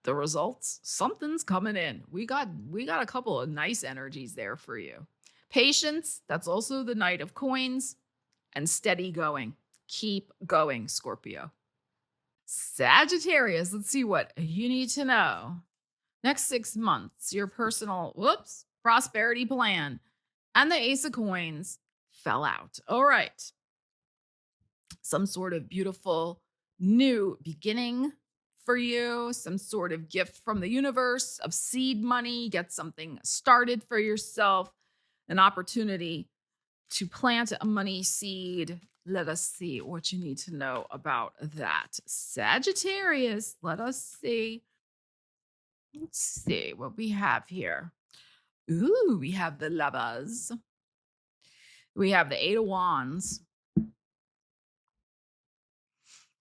The results, something's coming in. We got a couple of nice energies there for you. Patience, that's also the Knight of Coins, and steady going. Keep going, Scorpio. Sagittarius, let's see what you need to know. Next 6 months, your personal, prosperity plan. And the Ace of Coins fell out. All right. Some sort of beautiful new beginning for you, some sort of gift from the universe of seed money, get something started for yourself. An opportunity to plant a money seed. Let us see what you need to know about that. Sagittarius, let us see. Let's see what we have here. Ooh, we have the Lovers. We have the Eight of Wands,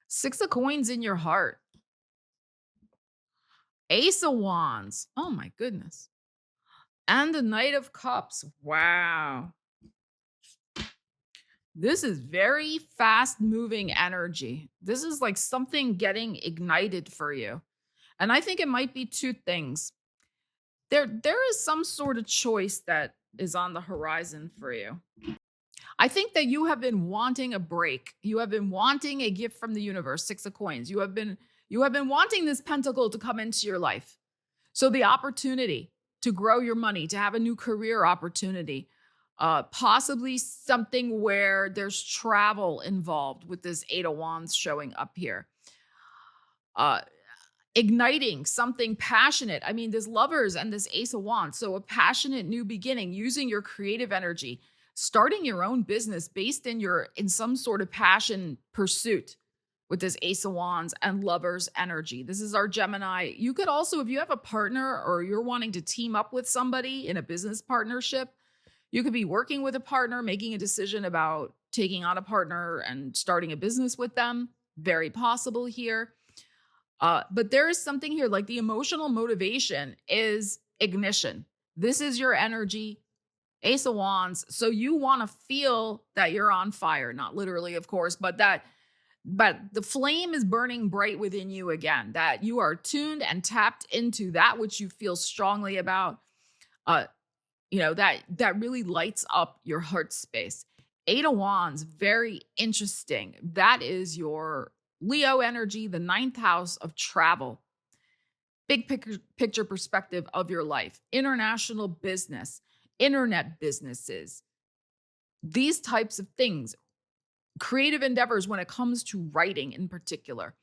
Six of Coins in your heart, Ace of Wands. Oh my goodness. And the Knight of Cups. Wow. This is very fast moving energy. This is like something getting ignited for you. And I think it might be two things. There is some sort of choice that is on the horizon for you. I think that you have been wanting a break. You have been wanting a gift from the universe, Six of Coins. You have been wanting this pentacle to come into your life. So the opportunity to grow your money, to have a new career opportunity, possibly something where there's travel involved with this Eight of Wands showing up here. Igniting something passionate. I mean, this Lovers and this Ace of Wands. So a passionate new beginning, using your creative energy, starting your own business based in some sort of passion pursuit with this Ace of Wands and Lovers energy. This is our Gemini. You could also, if you have a partner or you're wanting to team up with somebody in a business partnership, you could be working with a partner, making a decision about taking on a partner and starting a business with them. Very possible here. But there is something here, like the emotional motivation is ignition. This is your energy, Ace of Wands. So you want to feel that you're on fire, not literally, of course, but the flame is burning bright within you again, that you are tuned and tapped into that which you feel strongly about, that really lights up your heart space. Eight of Wands, very interesting. That is your Leo energy, the 9th house of travel, big picture perspective of your life, international business, internet businesses, these types of things, creative endeavors when it comes to writing in particular.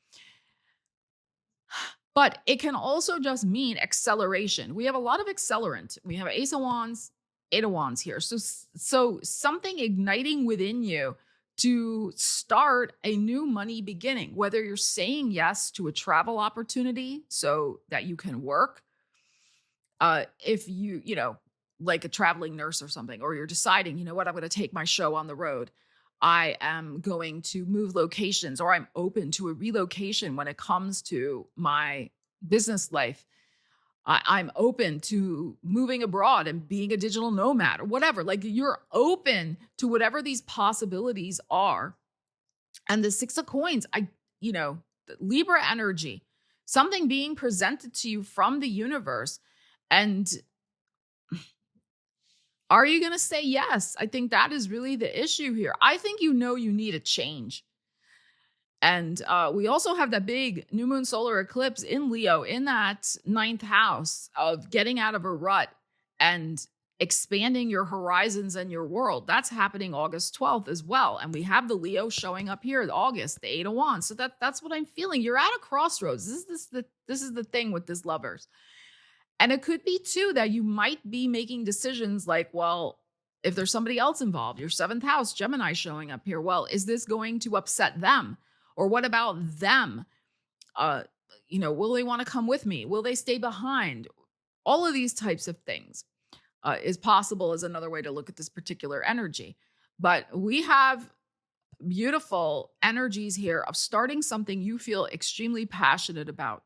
But it can also just mean acceleration. We have a lot of accelerant. We have Ace of Wands, Eight of Wands here. So something igniting within you to start a new money beginning, whether you're saying yes to a travel opportunity so that you can work, if like a traveling nurse or something, or you're deciding, you know what, I'm going to take my show on the road. I am going to move locations, or I'm open to a relocation when it comes to my business life. I'm open to moving abroad and being a digital nomad or whatever. Like, you're open to whatever these possibilities are. And the Six of Coins, the Libra energy, something being presented to you from the universe. And are you going to say yes? I think that is really the issue here. I think you need a change. And we also have that big new moon solar eclipse in Leo in that 9th house of getting out of a rut and expanding your horizons and your world. That's happening August 12th as well. And we have the Leo showing up here in August, the Eight of Wands. So that's what I'm feeling. You're at a crossroads. This is the thing with this Lovers. And it could be too that you might be making decisions like, well, if there's somebody else involved, your 7th house, Gemini showing up here, well, is this going to upset them? Or what about them? Will they want to come with me? Will they stay behind? All of these types of things is possible as another way to look at this particular energy. But we have beautiful energies here of starting something you feel extremely passionate about.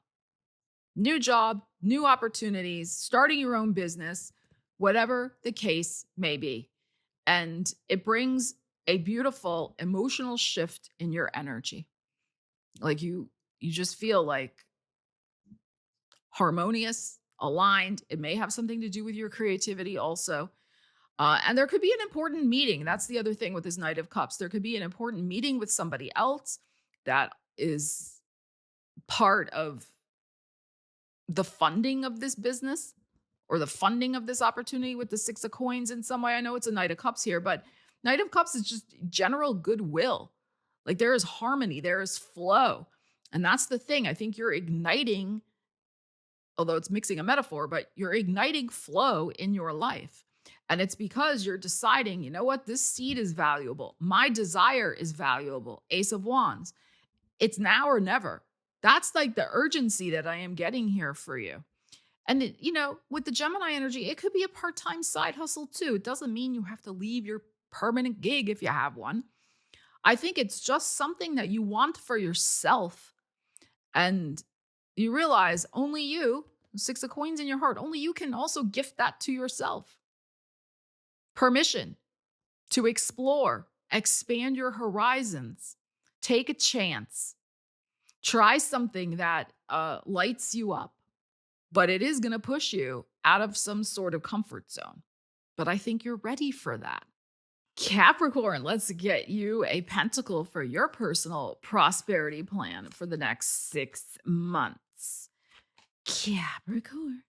New job, new opportunities, starting your own business, whatever the case may be. And it brings a beautiful emotional shift in your energy. Like you just feel like harmonious, aligned. It may have something to do with your creativity also. And there could be an important meeting. That's the other thing with this Knight of Cups. There could be an important meeting with somebody else that is part of the funding of this business or the funding of this opportunity with the Six of Coins in some way. I know it's a Knight of Cups here, but Knight of Cups is just general goodwill. Like, there is harmony, there is flow. And that's the thing. I think you're igniting, although it's mixing a metaphor, but you're igniting flow in your life. And it's because you're deciding, you know what, this seed is valuable. My desire is valuable. Ace of Wands. It's now or never. That's like the urgency that I am getting here for you. And, with the Gemini energy, it could be a part-time side hustle too. It doesn't mean you have to leave your permanent gig if you have one. I think it's just something that you want for yourself. And you realize only you, 6 of coins in your heart, only you can also gift that to yourself. Permission to explore, expand your horizons, take a chance, try something that lights you up, but it is going to push you out of some sort of comfort zone. But I think you're ready for that. Capricorn, let's get you a pentacle for your personal prosperity plan for the next 6 months. Capricorn.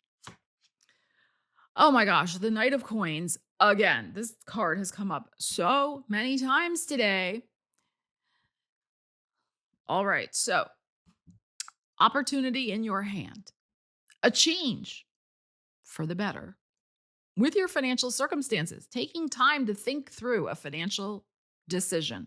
Oh my gosh, the Knight of Coins. Again, this card has come up so many times today. All right, so opportunity in your hand, a change for the better with your financial circumstances, taking time to think through a financial decision.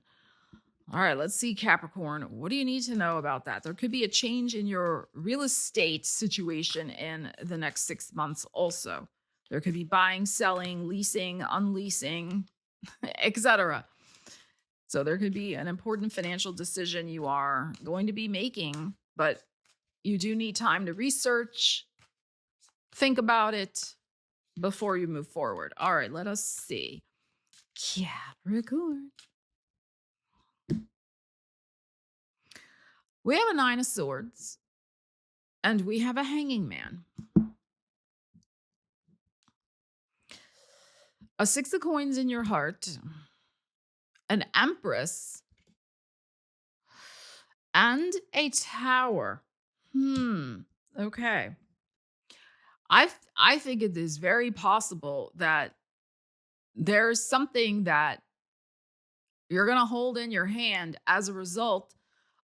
All right, let's see, Capricorn. What do you need to know about that? There could be a change in your real estate situation in the next 6 months also. There could be buying, selling, leasing, unleasing, etc. So there could be an important financial decision you are going to be making, but you do need time to research, think about it before you move forward. All right, let us see. Capricorn. We have a 9 of Swords and we have a Hanging Man. A 6 of Coins in your heart, an Empress, and a Tower. Okay. I think it is very possible that there's something that you're going to hold in your hand as a result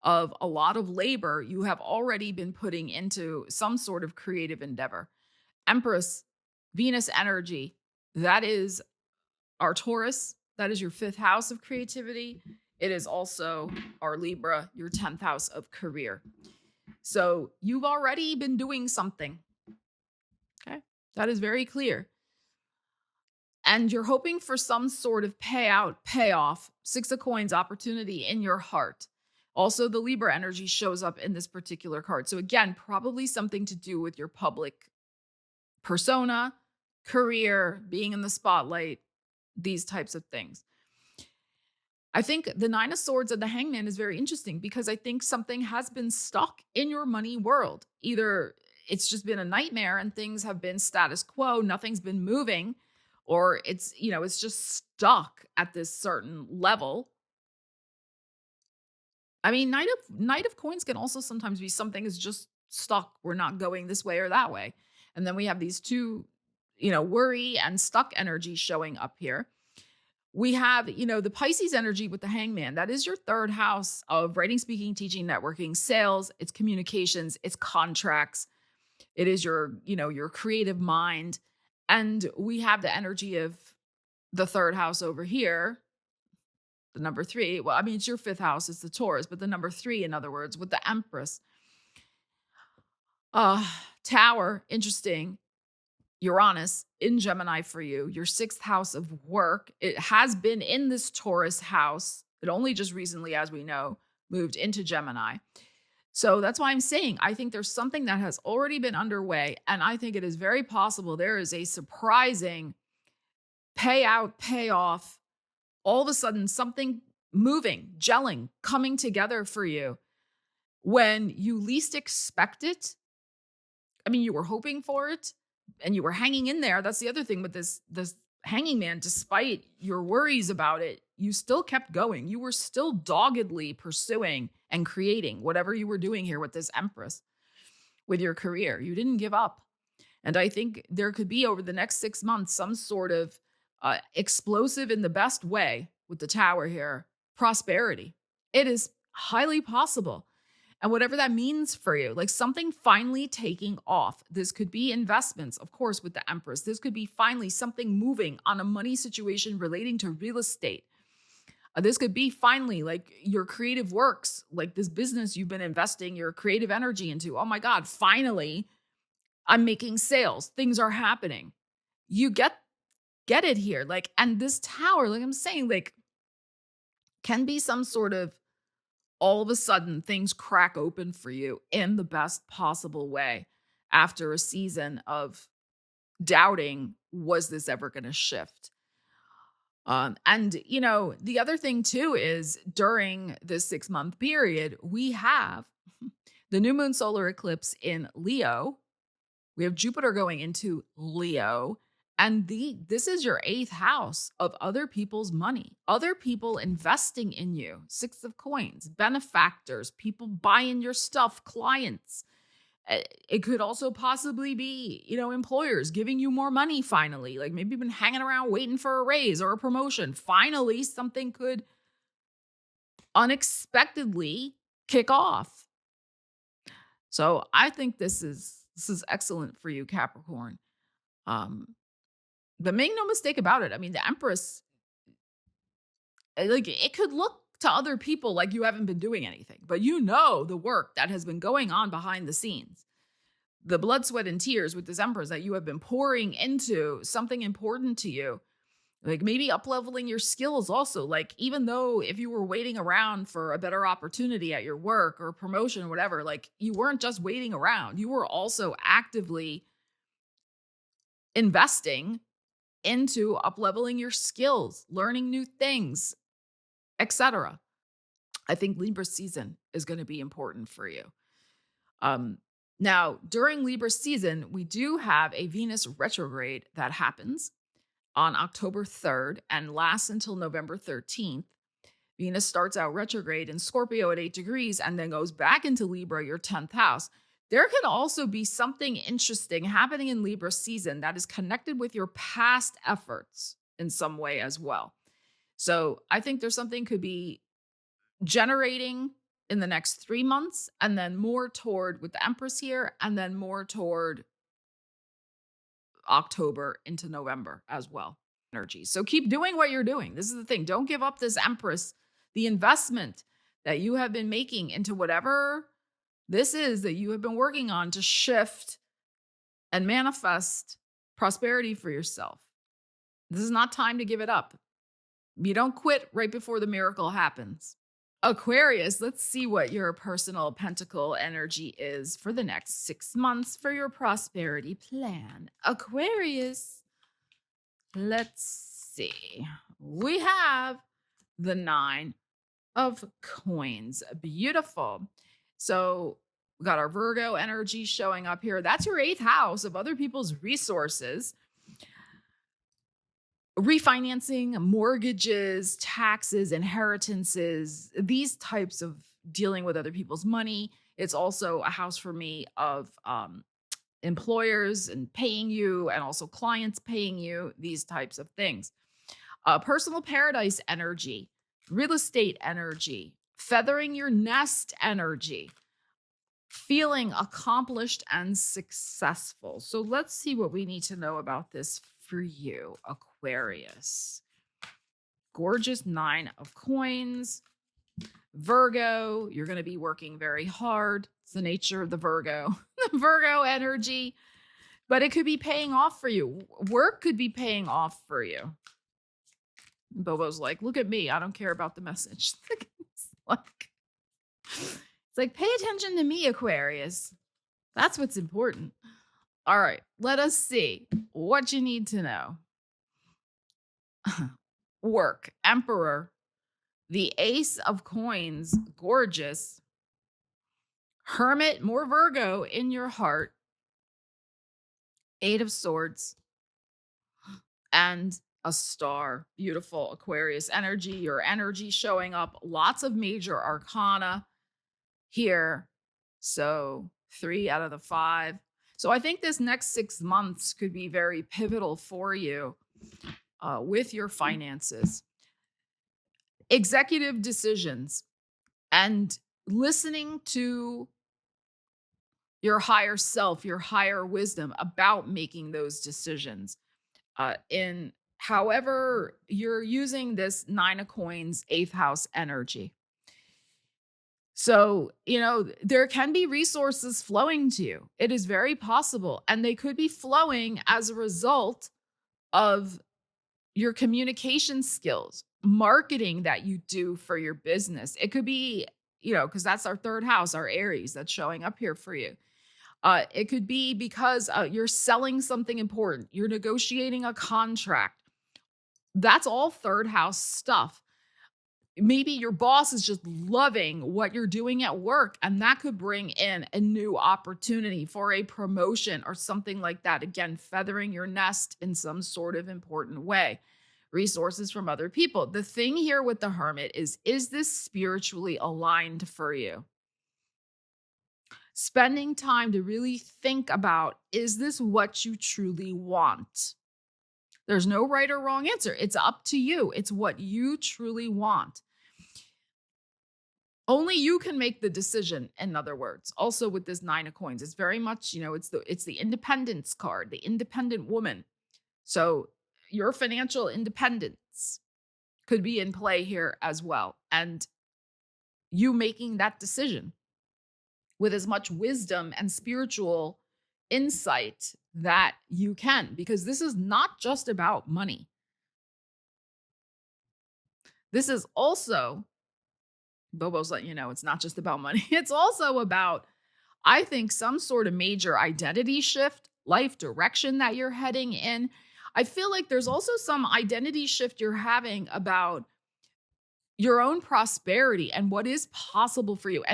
of a lot of labor you have already been putting into some sort of creative endeavor. Empress, Venus energy, that is our Taurus. That is your 5th house of creativity. It is also our Libra, your 10th house of career. So you've already been doing something. Okay, that is very clear. And you're hoping for some sort of payoff, 6 of Coins opportunity in your heart. Also, the Libra energy shows up in this particular card. So again, probably something to do with your public persona, career, being in the spotlight, these types of things. I think the 9 of Swords and the Hangman is very interesting because I think something has been stuck in your money world. Either it's just been a nightmare and things have been status quo, nothing's been moving, or it's just stuck at this certain level. I mean, Knight of Coins can also sometimes be something is just stuck. We're not going this way or that way. And then we have these two, worry and stuck energy showing up here. We have, the Pisces energy with the Hangman. That is your 3rd house of writing, speaking, teaching, networking, sales. It's communications. It's contracts. It is your creative mind. And we have the energy of the 3rd house over here. The number 3. Well, I mean, it's your 5th house. It's the Taurus. But the number 3, in other words, with the Empress. Tower, interesting. Uranus in Gemini for you, your 6th house of work. It has been in this Taurus house. It only just recently, as we know, moved into Gemini. So that's why I'm saying I think there's something that has already been underway. And I think it is very possible there is a surprising payout, payoff, all of a sudden something moving, gelling, coming together for you when you least expect it. I mean, you were hoping for it. And you were hanging in there. That's the other thing with this Hanging Man. Despite your worries about it, you still kept going. You were still doggedly pursuing and creating whatever you were doing here with this Empress, with your career. You didn't give up. And I think there could be over the next 6 months some sort of explosive in the best way with the Tower here, prosperity. It is highly possible. And whatever that means for you, like something finally taking off. This could be investments, of course, with the Empress. This could be finally something moving on a money situation relating to real estate. This could be finally like your creative works, like this business you've been investing your creative energy into. Oh my God, finally, I'm making sales. Things are happening. You get get it here. Like, and this tower, like I'm saying, like, can be some sort of all of a sudden things crack open for you in the best possible way after a season of doubting, was this ever going to shift? And the other thing too is during this 6-month period, we have the new moon solar eclipse in Leo. We have Jupiter going into Leo. And this is your 8th house of other people's money, other people investing in you. 6 of coins, benefactors, people buying your stuff, clients. It could also possibly be, employers giving you more money finally. Like maybe you've been hanging around waiting for a raise or a promotion. Finally, something could unexpectedly kick off. So I think this is excellent for you, Capricorn. But make no mistake about it. I mean, the Empress, like, it could look to other people like you haven't been doing anything, but the work that has been going on behind the scenes, the blood, sweat, and tears with this Empress that you have been pouring into something important to you, like maybe up-leveling your skills also. Like, even though if you were waiting around for a better opportunity at your work or promotion or whatever, like you weren't just waiting around, you were also actively investing into up-leveling your skills, learning new things, etc. I think Libra season is going to be important for you. Now, during Libra season, we do have a Venus retrograde that happens on October 3rd and lasts until November 13th. Venus starts out retrograde in Scorpio at 8 degrees and then goes back into Libra, your 10th house. There could also be something interesting happening in Libra season that is connected with your past efforts in some way as well. So I think there's something could be generating in the next 3 months, and then more toward with the Empress here, and then more toward October into November as well. Energy. So keep doing what you're doing. This is the thing. Don't give up this Empress, the investment that you have been making into whatever this is that you have been working on to shift and manifest prosperity for yourself. This is not time to give it up. You don't quit right before the miracle happens. Aquarius, let's see what your personal pentacle energy is for the next 6 months for your prosperity plan. Aquarius, let's see. We have the 9 of coins. Beautiful. So we got our Virgo energy showing up here. That's your 8th house of other people's resources. Refinancing, mortgages, taxes, inheritances, these types of dealing with other people's money. It's also a house for me of employers and paying you, and also clients paying you, these types of things. Personal paradise energy, real estate energy, feathering your nest energy, feeling accomplished and successful. So let's see what we need to know about this for you, Aquarius. Gorgeous 9 of coins. Virgo, you're going to be working very hard. It's the nature of the Virgo, the Virgo energy, but it could be paying off for you. Work could be paying off for you. Bobo's like, look at me. I don't care about the message. It's like, pay attention to me, Aquarius. That's what's important. All right, let us see what you need to know. Work, Emperor, the Ace of Coins, gorgeous. Hermit, more Virgo in your heart. 8 of Swords. And a star. Beautiful Aquarius energy. Your energy showing up. Lots of major arcana here. So 3 out of the 5. So I think this next 6 months could be very pivotal for you with your finances. Executive decisions and listening to your higher self, your higher wisdom about making those decisions in however you're using this 9 of coins, 8th house energy. So, there can be resources flowing to you. It is very possible. And they could be flowing as a result of your communication skills, marketing that you do for your business. It could be, because that's our third house, our Aries, that's showing up here for you. It could be because you're selling something important, you're negotiating a contract. That's all third house stuff. Maybe your boss is just loving what you're doing at work, and that could bring in a new opportunity for a promotion or something like that. Again, feathering your nest in some sort of important way. Resources from other people. The thing here with the Hermit is this spiritually aligned for you? Spending time to really think about, is this what you truly want? There's no right or wrong answer. It's up to you. It's what you truly want. Only you can make the decision, in other words. Also with this Nine of Coins, it's very much, it's the independence card, the independent woman. So your financial independence could be in play here as well. And you making that decision with as much wisdom and spiritual insight that you can, because this is not just about money. This is also, Bobo's letting you know, it's not just about money. It's also about, I think, some sort of major identity shift, life direction that you're heading in. I feel like there's also some identity shift you're having about your own prosperity and what is possible for you.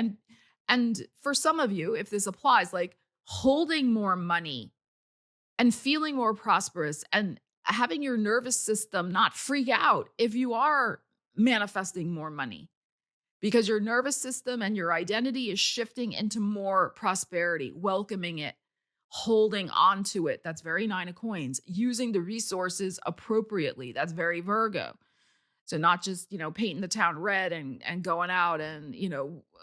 And for some of you, if this applies, like holding more money and feeling more prosperous and having your nervous system not freak out if you are manifesting more money, because your nervous system and your identity is shifting into more prosperity, welcoming it, holding on to it. That's very Nine of Coins. Using the resources appropriately. That's very Virgo. So not just, painting the town red and going out and,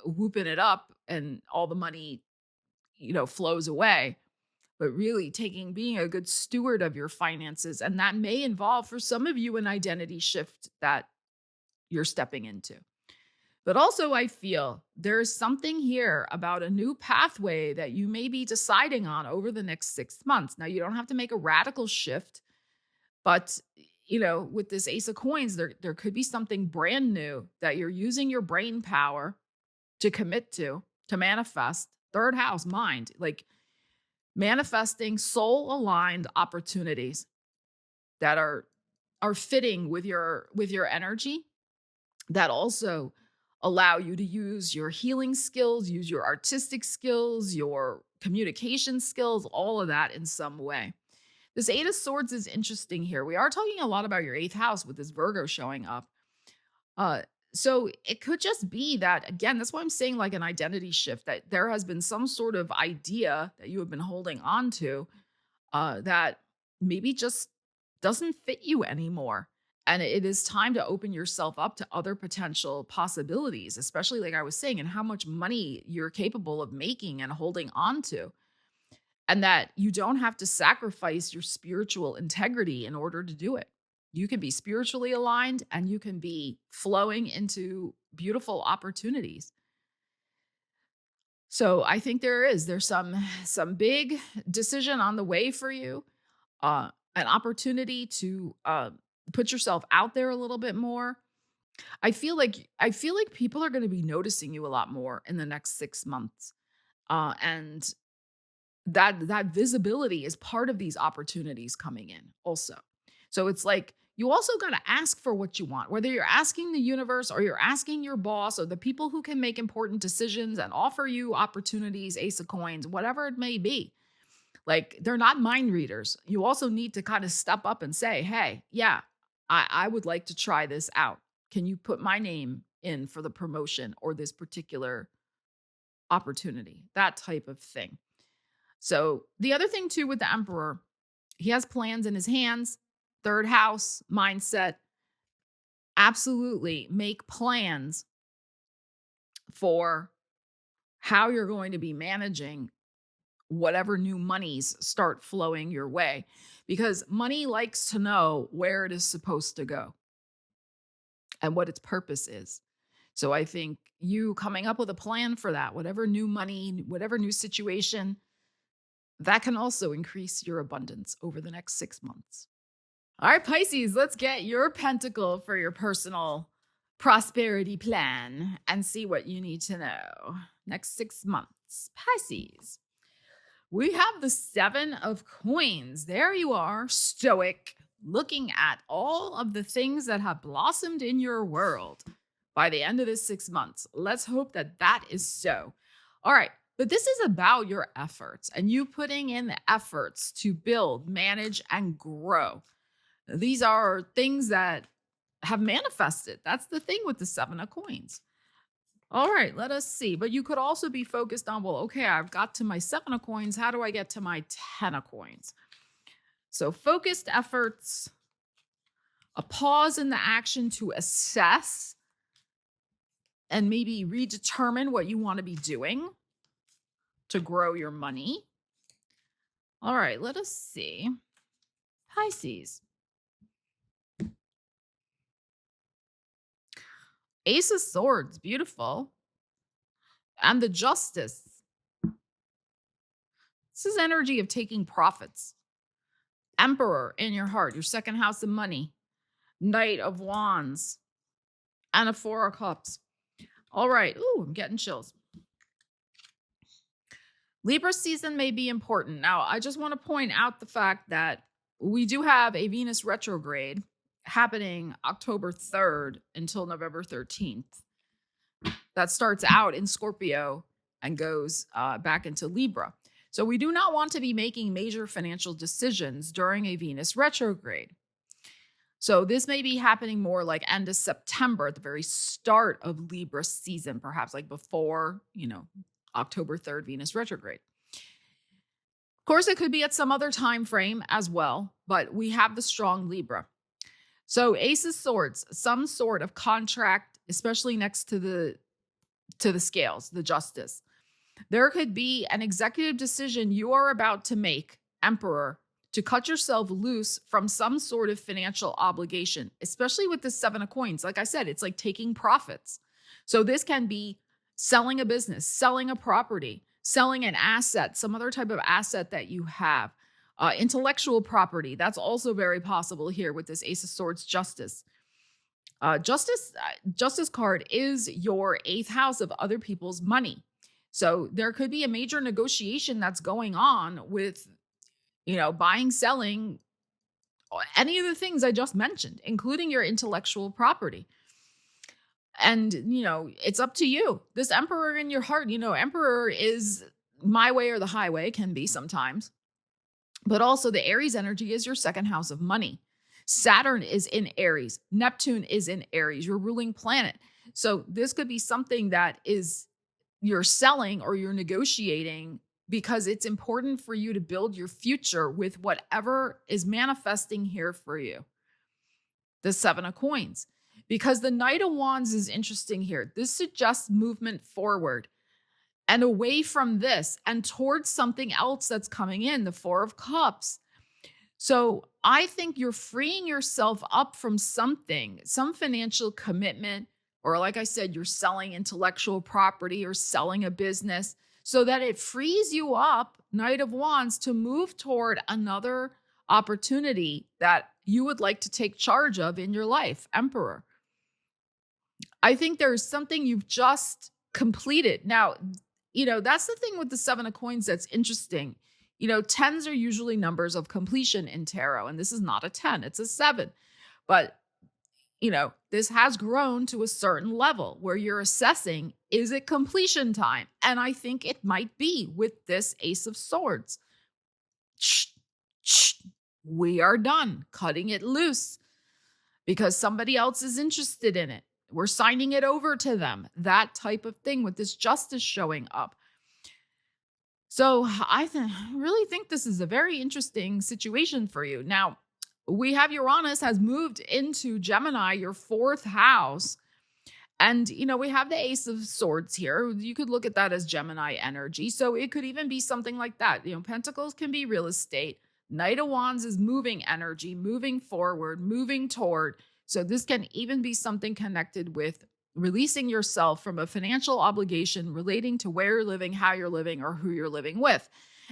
whooping it up and all the money, flows away, but really being a good steward of your finances. And that may involve, for some of you, an identity shift that you're stepping into. But also, I feel there's something here about a new pathway that you may be deciding on over the next 6 months. Now, you don't have to make a radical shift, but with this Ace of Coins, there could be something brand new that you're using your brain power to commit to manifest. Third house, mind, like manifesting soul-aligned opportunities that are fitting with your energy, that also allow you to use your healing skills, use your artistic skills, your communication skills, all of that in some way. This Eight of Swords is interesting here. We are talking a lot about your 8th house with this Virgo showing up. So it could just be that, again, that's why I'm saying like an identity shift, that there has been some sort of idea that you have been holding on to that maybe just doesn't fit you anymore. And it is time to open yourself up to other potential possibilities, especially like I was saying, and how much money you're capable of making and holding on to. And that you don't have to sacrifice your spiritual integrity in order to do it. You can be spiritually aligned and you can be flowing into beautiful opportunities. So I think there's some big decision on the way for you, an opportunity to put yourself out there a little bit more. I feel like people are going to be noticing you a lot more in the next 6 months. And that visibility is part of these opportunities coming in also. So it's like, you also got to ask for what you want, whether you're asking the universe or you're asking your boss or the people who can make important decisions and offer you opportunities, Ace of Coins, whatever it may be. Like, they're not mind readers. You also need to kind of step up and say, hey, yeah, I would like to try this out. Can you put my name in for the promotion or this particular opportunity? That type of thing. So the other thing too with the Emperor, he has plans in his hands, third house mindset. Absolutely make plans for how you're going to be managing whatever new monies start flowing your way, because money likes to know where it is supposed to go and what its purpose is. So I think you coming up with a plan for that, whatever new money, whatever new situation, that can also increase your abundance over the next 6 months. All right, Pisces, let's get your pentacle for your personal prosperity plan and see what you need to know. Next 6 months, Pisces. We have the 7 of coins. There you are, stoic, looking at all of the things that have blossomed in your world by the end of this 6 months. Let's hope that that is so. All right. But this is about your efforts and you putting in the efforts to build, manage, and grow. These are things that have manifested. That's the thing with the 7 of coins. All right, let us see. But you could also be focused on, well, okay, I've got to my 7 of coins. How do I get to my 10 of coins? So focused efforts, a pause in the action to assess and maybe redetermine what you want to be doing to grow your money. All right, let us see. Pisces. Ace of Swords, beautiful. And the Justice. This is energy of taking profits. Emperor in your heart, your second house of money. Knight of Wands. And a 4 of Cups. All right. Ooh, I'm getting chills. Libra season may be important. Now, I just want to point out the fact that we do have a Venus retrograde happening October 3rd until November 13th. That starts out in Scorpio and goes back into Libra. So we do not want to be making major financial decisions during a Venus retrograde. So this may be happening more like end of September, at the very start of Libra season, perhaps like before, October 3rd Venus retrograde. Of course, it could be at some other time frame as well, but we have the strong Libra. So Ace of Swords, some sort of contract, especially next to the scales, the Justice. There could be an executive decision you are about to make, Emperor, to cut yourself loose from some sort of financial obligation, especially with the 7 of coins. Like I said, it's like taking profits. So this can be selling a business, selling a property, selling an asset, some other type of asset that you have. Intellectual property, that's also very possible here with this Ace of Swords Justice. Justice card is your 8th house of other people's money. So there could be a major negotiation that's going on with, buying, selling, any of the things I just mentioned, including your intellectual property. And, it's up to you. This Emperor in your heart, Emperor is my way or the highway, can be sometimes. But also the Aries energy is your second house of money. Saturn is in Aries. Neptune is in Aries, your ruling planet. So this could be something that is you're selling or you're negotiating because it's important for you to build your future with whatever is manifesting here for you. The 7 of coins. Because the Knight of Wands is interesting here. This suggests movement forward and away from this and towards something else that's coming in, the 4 of Cups. So I think you're freeing yourself up from something, some financial commitment, or like I said, you're selling intellectual property or selling a business so that it frees you up, Knight of Wands, to move toward another opportunity that you would like to take charge of in your life, Emperor. I think there's something you've just completed. Now, that's the thing with the 7 of coins that's interesting. 10s are usually numbers of completion in tarot, and this is not a 10, it's a 7. But, this has grown to a certain level where you're assessing, is it completion time? And I think it might be with this Ace of Swords. We are done cutting it loose because somebody else is interested in it. We're signing it over to them. That type of thing with this Justice showing up. So I really think this is a very interesting situation for you. Now, we have Uranus has moved into Gemini, your 4th house. And, we have the Ace of Swords here. You could look at that as Gemini energy. So it could even be something like that. Pentacles can be real estate. Knight of Wands is moving energy, moving forward, moving toward. So this can even be something connected with releasing yourself from a financial obligation relating to where you're living, how you're living, or who you're living with.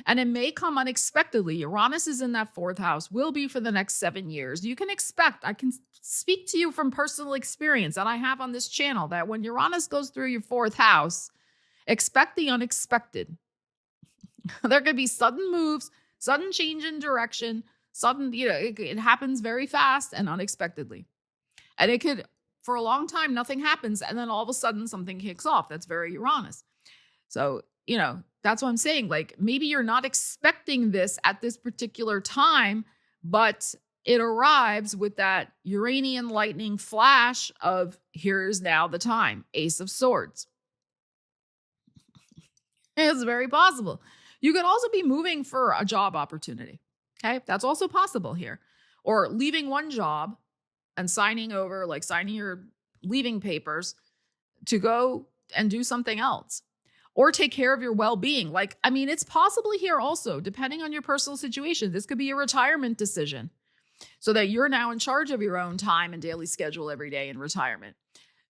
And it may come unexpectedly. Uranus is in that fourth house, will be for the next 7 years. You can expect, I can speak to you from personal experience, and I have on this channel, that when Uranus goes through your fourth house, expect the unexpected. There could be sudden moves, sudden change in direction, sudden, it happens very fast and unexpectedly. And it could, for a long time, nothing happens. And then all of a sudden something kicks off. That's very Uranus. So, that's what I'm saying. Like, maybe you're not expecting this at this particular time, but it arrives with that Uranian lightning flash of here's now the time. Ace of Swords. It's very possible. You could also be moving for a job opportunity. Okay. That's also possible here. Or leaving one job and signing your leaving papers to go and do something else. Or take care of your well-being. It's possibly here also, depending on your personal situation. This could be a retirement decision so that you're now in charge of your own time and daily schedule every day in retirement.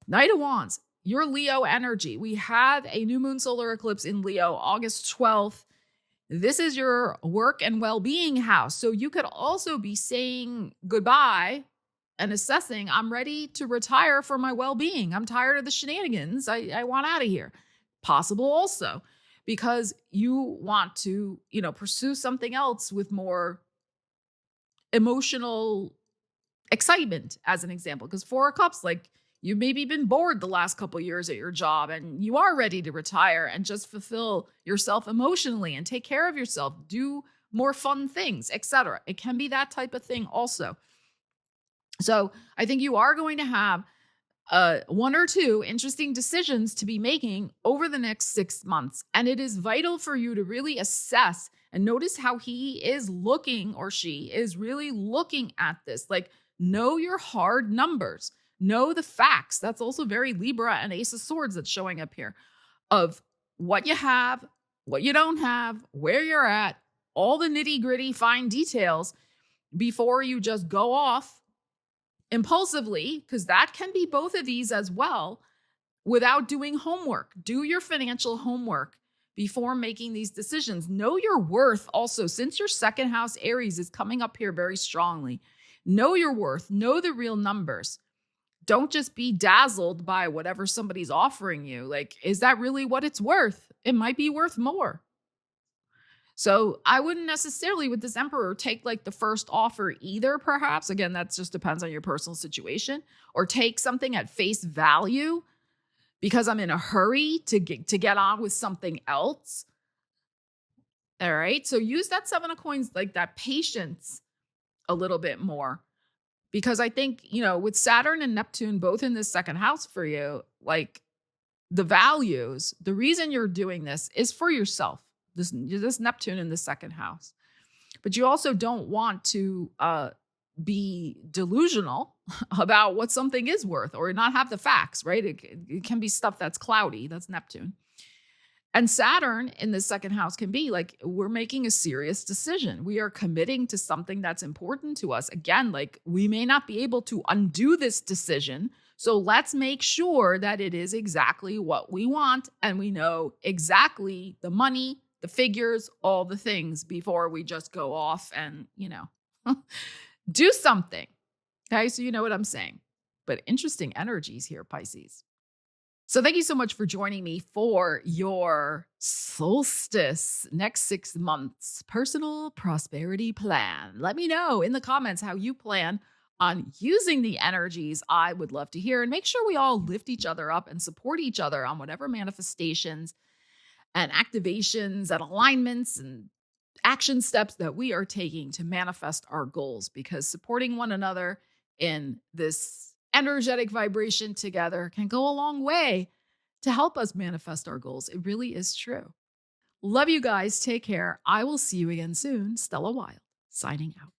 Knight of Wands, your Leo energy. We have a new moon solar eclipse in Leo, August 12th. This is your work and well-being house. So you could also be saying goodbye and assessing, I'm ready to retire for my well-being. I'm tired of the shenanigans. I want out of here. Possible also because you want to, pursue something else with more emotional excitement, as an example. Because Four of Cups, you've maybe been bored the last couple of years at your job and you are ready to retire and just fulfill yourself emotionally and take care of yourself, do more fun things, etc. It can be that type of thing also. So I think you are going to have one or two interesting decisions to be making over the next 6 months. And it is vital for you to really assess and notice how he is looking, or she is really looking at this. Know your hard numbers, know the facts. That's also very Libra and Ace of Swords that's showing up here, of what you have, what you don't have, where you're at, all the nitty gritty fine details before you just go off impulsively, because that can be both of these as well, without doing homework. Do your financial homework before making these decisions. Know your worth also, since your second house Aries is coming up here very strongly. Know your worth, know the real numbers. Don't just be dazzled by whatever somebody's offering you. Is that really what it's worth? It might be worth more. So I wouldn't necessarily, with this Emperor, take the first offer either, perhaps. Again, that just depends on your personal situation. Or take something at face value because I'm in a hurry to get on with something else. All right. So use that Seven of Coins, that patience a little bit more. Because I think, with Saturn and Neptune both in this second house for you, the values, the reason you're doing this is for yourself. This Neptune in the second house. But you also don't want to be delusional about what something is worth or not have the facts, right? It can be stuff that's cloudy. That's Neptune. And Saturn in the second house can be we're making a serious decision. We are committing to something that's important to us. Again, we may not be able to undo this decision. So let's make sure that it is exactly what we want. And we know exactly the money, the figures, all the things before we just go off and, do something. Okay. So you know what I'm saying, but interesting energies here, Pisces. So thank you so much for joining me for your solstice next 6 months personal prosperity plan. Let me know in the comments how you plan on using the energies. I would love to hear, and make sure we all lift each other up and support each other on whatever manifestations and activations and alignments and action steps that we are taking to manifest our goals, because supporting one another in this energetic vibration together can go a long way to help us manifest our goals. It really is true. Love you guys. Take care. I will see you again soon. Stella Wild, signing out.